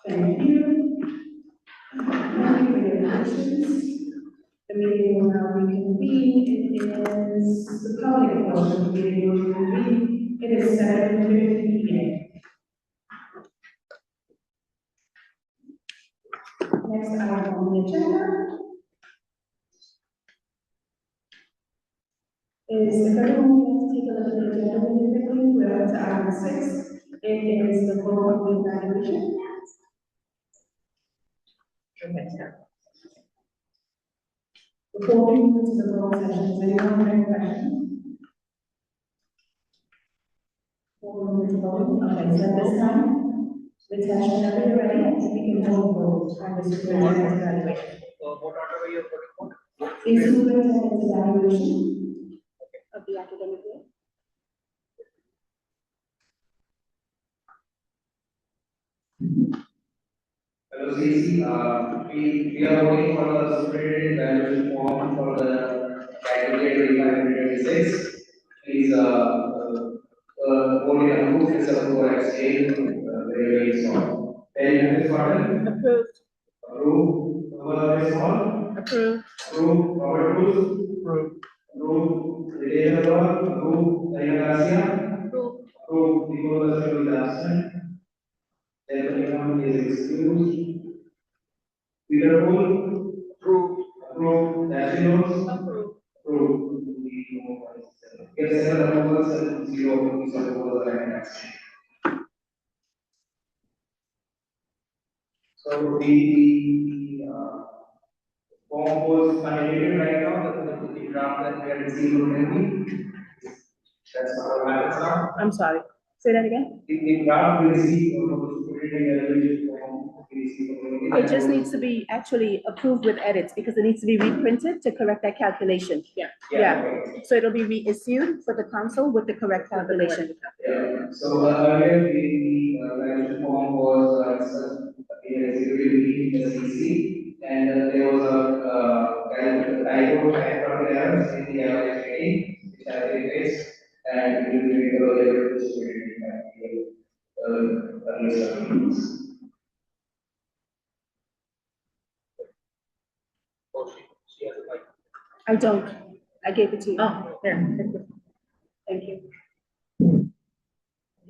Thank you. Thank you for your patience. The meeting will now reconvene. It is the public portion of the meeting will reconvene. It is 7:50 p.m. Next item on the agenda is if everyone wants to take a look at the agenda really quickly, we're up to item 6. It is the goal of the evaluation. Before we move into the goal session, does anyone have any questions? Before we move to voting, okay, so at this time, Natasha, whenever you're ready, we can vote on the superintendent's evaluation. What order were you voting for? The superintendent's evaluation. Of the academic year? Hello, CC. We are voting for the superintendent evaluation form for the academic year 25-26. Please, vote in approve, disapprove, or abstain, very small. Then, Ms. Gordon? Approved. Approve. Ms. Hall? Approved. Approve. Robert Cruz? Approve. Approve. Ritesh Agarwal? Approve. Diana Garcia? Approved. Approve. Nicolas Johnson? Then anyone is excused. Peter Paul? Approve. Approve. Nationals? Approved. Approve. Yes, 7 approvals and 0 disapprovals and abstentions. So the form was validated right now, the draft that we are receiving already. That's our matter now. I'm sorry. Say that again? The draft we received from the superintendent evaluation form, we received already. It just needs to be actually approved with edits because it needs to be reprinted to correct that calculation. Yeah. Okay. So it'll be reissued for the council with the correct calculation. Yeah, so earlier the evaluation form was executive meeting in the CC, and there was a typo errors in the average rating, which have been fixed, and it will be available to the student list of meetings. Oh, she has a mic. I don't. I gave it to you. Oh, there. Thank you.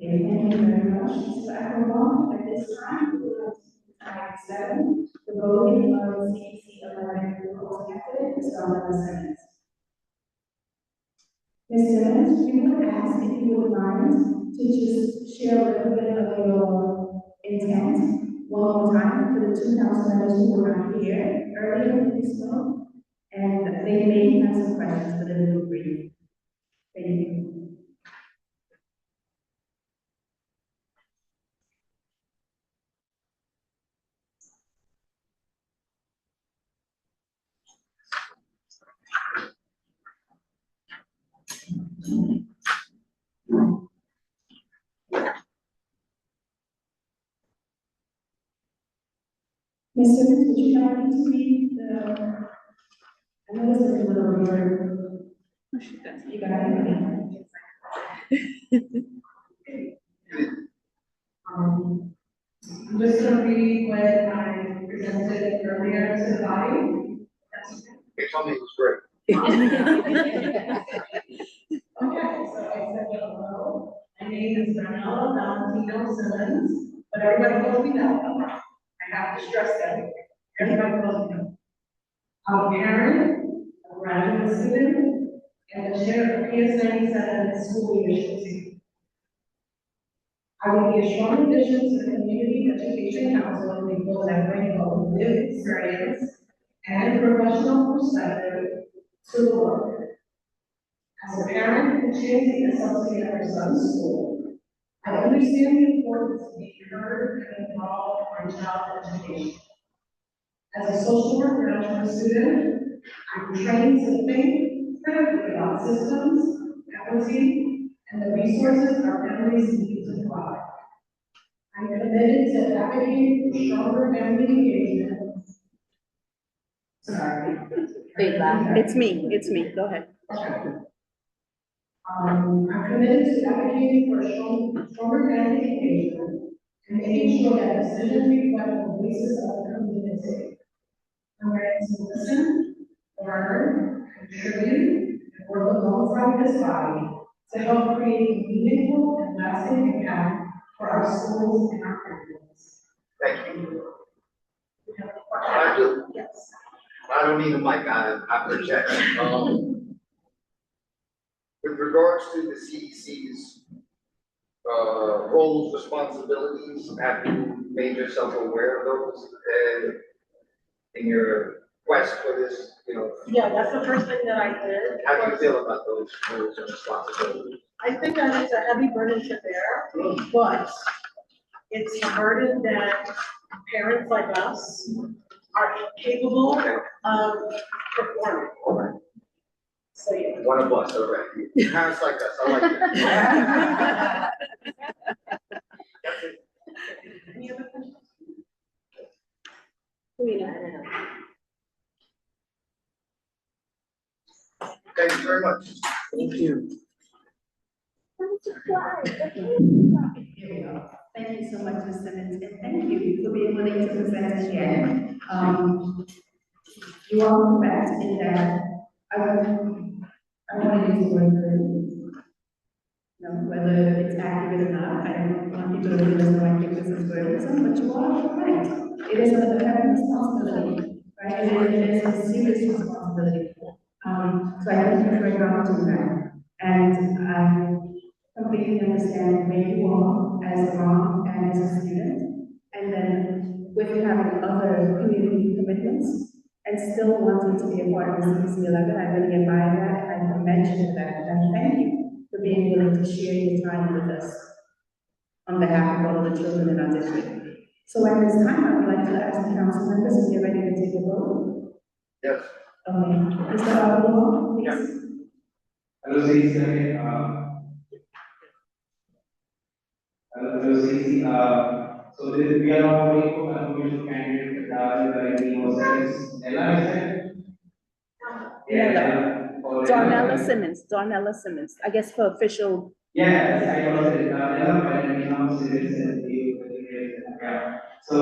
Okay, thank you very much, Mr. Agarwal. At this time, we will item 7, the voting of CEC 11 rules active, Mr. Oliver Simmons. Ms. Simmons, we would ask if you would mind to just share a little bit of your intent one more time for the 2 council members who were not here earlier in this month, and they may have some questions, but it will be brief. Thank you. Ms. Simmons, would you like me to read the, I know this is a little word. You got it? I'm just gonna read what I presented earlier to the body. They told me it was great. Okay, so I said hello. My name is Daniela Valentino Simmons, but everybody calls me that. I have to stress that. Everybody calls me that. I'm a parent, a graduate student, and the chair of PS 97 school leadership team. I will be a strong addition to the community education council because I bring both lived experience and professional perspective to the work. As a parent who chairs the associate at her son's school, I understand the importance of being heard and involved in child education. As a social work graduate student, I'm trained to think critically about systems, equity, and the resources our families need to thrive. I'm committed to advocating for stronger family engagement. Sorry. It's me. Go ahead. I'm committed to advocating for stronger family engagement and making sure that decisions reflect the voices of the community. I'm ready to listen, learn, contribute, and work alongside this body to help create meaningful and lasting impact for our schools and our families. Thank you. I do. Yes. I don't need a mic, I project. With regards to the CEC's roles, responsibilities, have you made yourself aware of those in your quest for this, Yeah, that's the first thing that I did. how do you feel about those roles and responsibilities? I think that it's a heavy burden to bear, but it's a burden that parents like us are capable of performing. So, yeah. One of us, all right. Parents like us, I like that. That's it. Any other questions? Thank you very much. Thank you. Thank you so much, Ms. Simmons, and thank you for being willing to present again. You are correct in that I want to use the word burden. Whether it's accurate or not, I don't want people to feel as though I think this is burdensome, but you are correct. It is a heavy responsibility, right? It is a serious responsibility. So I thank you for acknowledging that. And I completely understand where you are as a mom and as a student, and then with having other community commitments and still wanting to be a part of the CBC 11, I really admire that, and I commend you for that, and thank you for being willing to share your time with us on behalf of all of the children in our district. So at this time, I would like to ask the council members if they're ready to take a vote. Yes. Okay, Mr. Alvaro, please. Hello, CC. Hello, CC. So we are now voting for confirmation candidate regarding the process. Ella, is it? Darnella Simmons, I guess for official. Yeah, I was it. Ella, by the name of Simmons and yeah. So,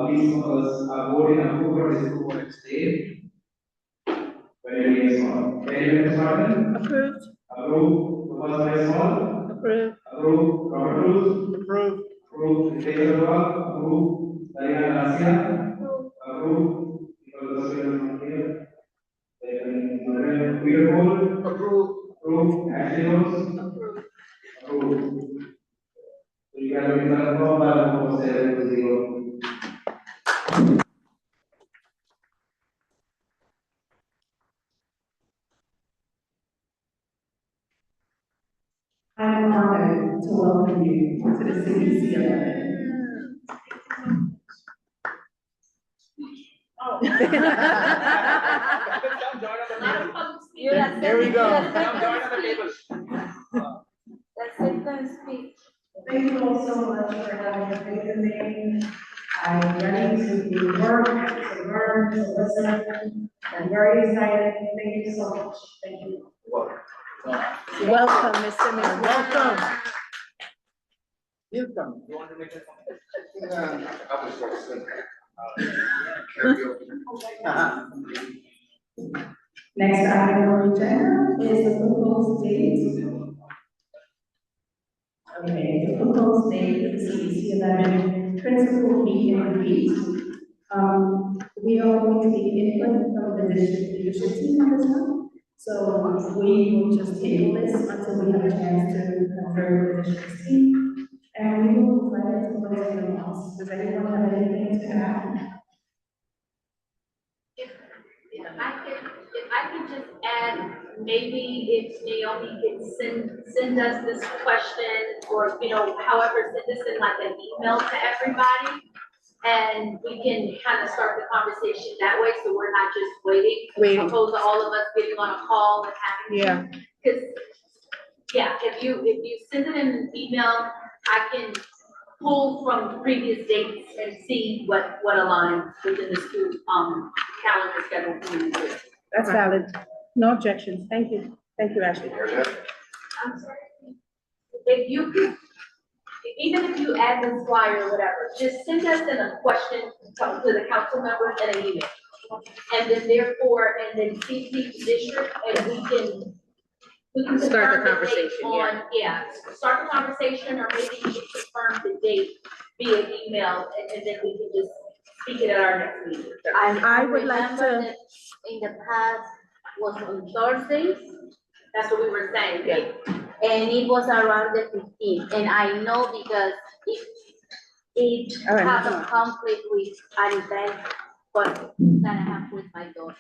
please vote in approval of this report and stay. Very small. Very small. Approved. Approved. Proposed by small. Approved. Approved. Robert Cruz. Approved. Approved. Ritesh Agarwal. Approved. Diana Garcia. Approved. Nicholas Rosales is not here. Peter Cole. Approved. Approved. Ashley Rose. Approved. Approved. So you can confirm by the vote of 7-0. I'm honored to welcome you to the CBC 11. Oh. There we go. That's it, speech. Thank you all so much for having faith in me. I'm ready to work, to learn, to listen. I'm very excited. Thank you so much. Thank you. Welcome, Ms. Simmons, welcome. Welcome. You want to make it? I was going to say. Karaoke. Next item on the agenda is the proposed date. Okay, the proposed date for the CBC 11 principal meet and greet. We are going to be input from the district leadership team on this one. So we will just table this until we have a chance to confer with the district team. And we will move right into closing remarks. Does anyone have anything to add? If I could just add, maybe if Naomi can send us this question, or, however, send this in like an email to everybody. And we can kind of start the conversation that way, so we're not just waiting. Opposed to all of us getting on a call and having. Yeah. Because, if you send it in an email, I can pull from previous dates and see what aligns within the school, calendar schedule for you. That's valid. No objections. Thank you. Thank you, Ashley. I'm sorry. If you could, even if you add this flyer or whatever, just send us in a question to the council members in an email. And then CC the district, and we can Start the confirm date conversation, start the conversation, or maybe you can confirm the date via email, and then we can just speak it at our next meeting. I would like Remember to. that in the past was on Thursdays, that's what we were saying. Yeah. and it was around the 15th, and I know because it All right, have hold a on. conflict with an event, but that I have with my daughter.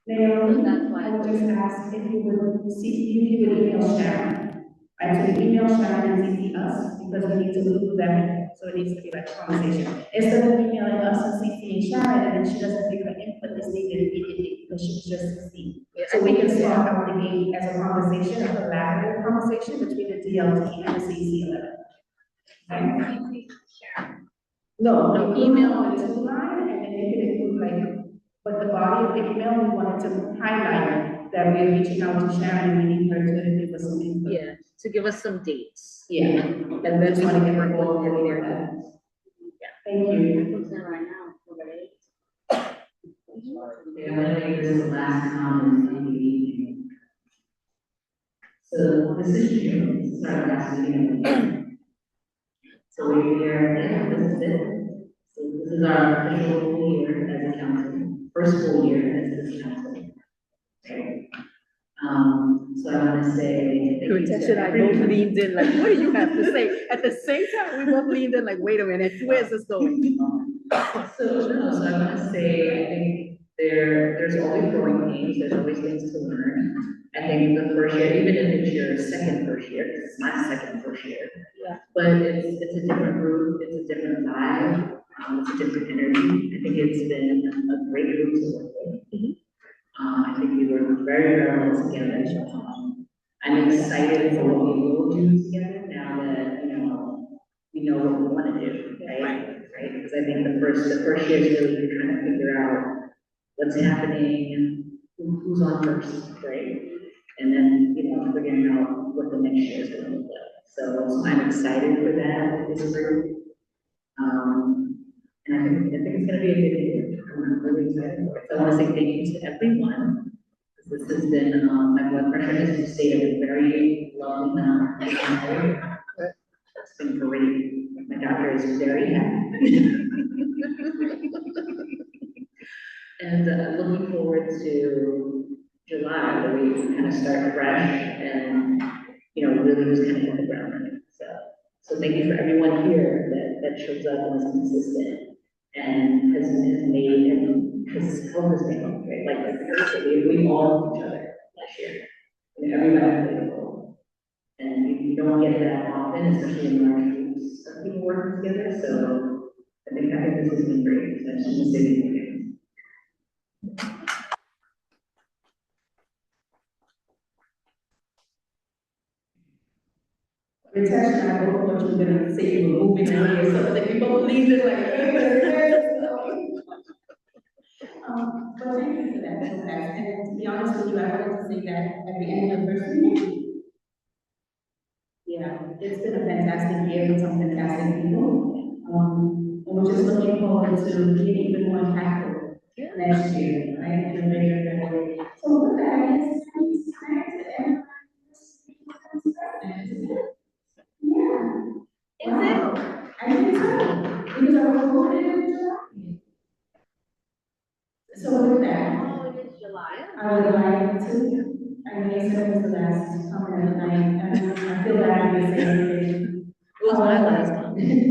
Mayor, So that's why. I would just ask if you would see, if you would email Sharon. I said email Sharon and CC us, because we need to move them, so it needs to be like a conversation. Instead of emailing us and CC Sharon, and then she doesn't give her input this needed immediately, because she was just CC. So we can start out the gate as a conversation, a collaborative conversation between the DLT and the CC 11. Okay? No, email the two line, and then you can include like, but the body of the email, we wanted to highlight that we're reaching out to Sharon, and we need her to give us some input. Yeah, to give us some dates. Yeah, and then we want to get her all over there. Thank you. Right now, already. Okay, I'm gonna make this the last comment in the evening. So this is June, this is our last meeting. So we're here, yeah, this is it. So this is our official full year as a council, first full year as this council. Okay. So I wanna say. thank you to Natasha and I both everyone. leaned in, like, what do you have to say? At the same time, we both leaned in, like, wait a minute, where's this going? So, no, so I wanna say, I think there's always growing pains, there's always things to learn. I think the first year, even if it's your second first year, because it's my second first year. Yeah. But it's a different group, it's a different vibe, it's a different energy. I think it's been a great group to work with. I think we work very, very well together. I'm excited for what we will do together now that, we know what we want to do, right? Because I think the first year is really trying to figure out what's happening, who's on first, right? And then, figuring out what the next year is going to look like. So I'm excited for that with this group. And I think it's going to be a good year. I'm really excited for it. So I want to say thank you to everyone. This has been, my blood pressure has stayed at a very low now. It's been great. My doctor is very happy. And looking forward to July, where we can kind of start fresh and, really just kind of hit the ground running. So thank you for everyone here that shows up and is consistent and has made and has helped us make up, right? Like we all helped each other last year. Everybody played a role. And you don't get that often, especially in large groups of people working together. So I think this has been great. So I just want to say thank you. Natasha and I both thought you were gonna say you were moving away, so that we both leaned in like, but thank you for that, so fast. And to be honest with you, I wanted to say that at the end of the first meeting. Yeah, it's been a fantastic year with some fantastic people. And we're just looking forward to being even more impactful next year, right? In a bigger and better way. So with that, I guess it's time to end. Yeah. Wow. I think so, because I was voted in July. So with that, Oh, it is July. I would like to, I know you said it was the last comment of the night, and I feel bad for saying anything. It was my last comment.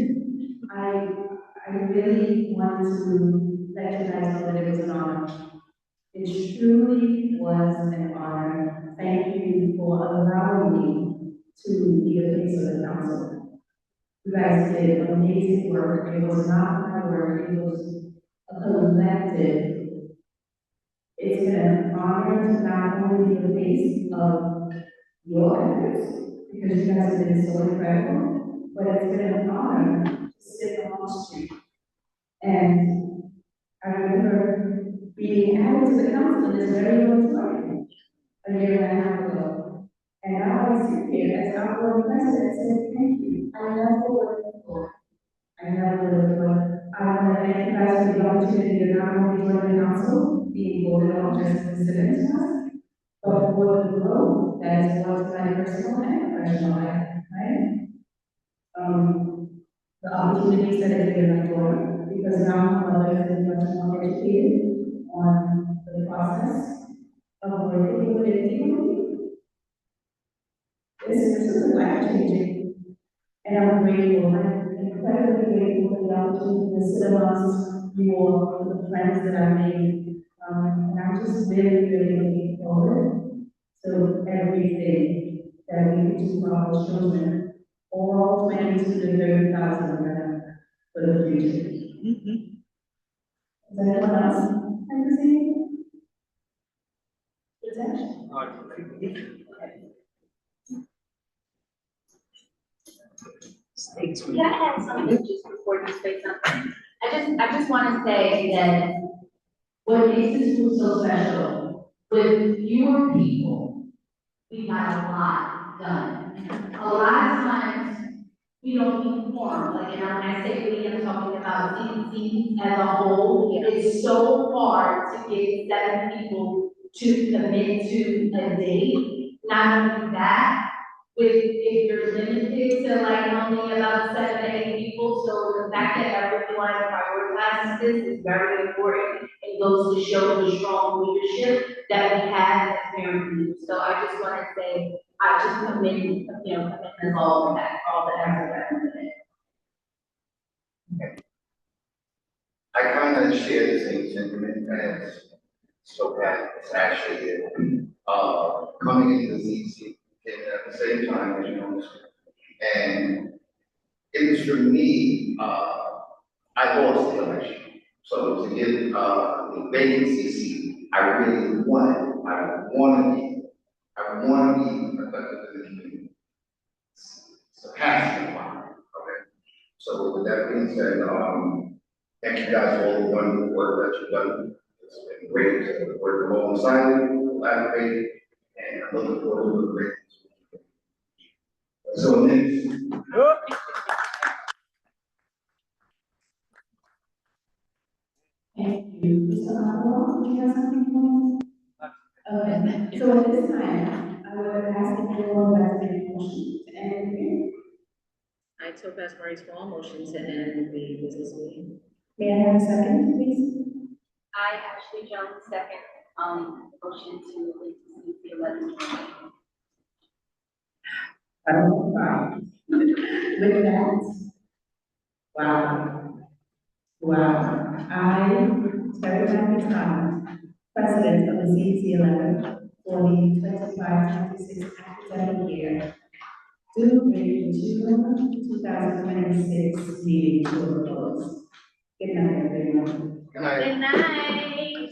I really want to let you guys know that it was an honor. It truly was an honor. Thank you for allowing me to be the face of the council. You guys did amazing work. It was not my work, it was a collective. It's been an honor to not only be the face of your efforts, because you guys have been so incredible, but it's been an honor to sit on the street. And I remember being added to the council in this very auditorium a year and a half ago. And now I sit here as our board president saying, thank you. I never would have thought. I never would have thought. I want to thank you guys for the opportunity to not only join the council, being voted on just considered to us, but for the growth that is brought to my personal and professional life, right? The opportunities that have given my daughter, because now my mother is much more educated on the process of working with people. This is changing. And I'm grateful, I'm incredibly grateful for the opportunity to sit amongst you all, for the friends that I made. And I'm just really, really looking forward to everything that we can do for our children, all 20 to the 30,000 for the future. Is there anyone else? Have you seen? Is that? Can I add something just before you say something? I just want to say that what makes this group so special, with fewer people, we got a lot done. A lot of times, we don't conform, like, when I say we, I'm talking about CDC as a whole. It's so hard to get 7 people to commit to a date. Not only that, if you're limited to like only about 7 to 8 people, so the fact that everyone prioritizes this is very important. It goes to show the strong leadership that we have as parent leaders. So I just want to say, I just commend, commend all of that, all the effort that went in. I kind of share the same sentiment as Sokat. It's actually, coming into the CC at the same time as you know, and it was for me, I lost the election. So to get, the vacancy seat, I really want to be effective in the community. It's a passion of mine, okay? So with that being said, thank you guys for all the wonderful work that you've done. It's been great to work alongside you, collaborate, and I'm looking forward to the great things. So next. Thank you. Mr. Arnold, do you have something for us? Okay, so at this time, I would ask if you all like to make a motion to end the meeting. I took Ms. Murray's small motion to end the business meeting. May I have a second, please? I, Ashley Jones, second, motion to leave the 11th. I don't know why. With that, wow, I, Terry Thomas, President of the CC 11 for the 25-26 academic year, do bring the June 2026 meeting to a close. Good night, everyone. Good night. Good night.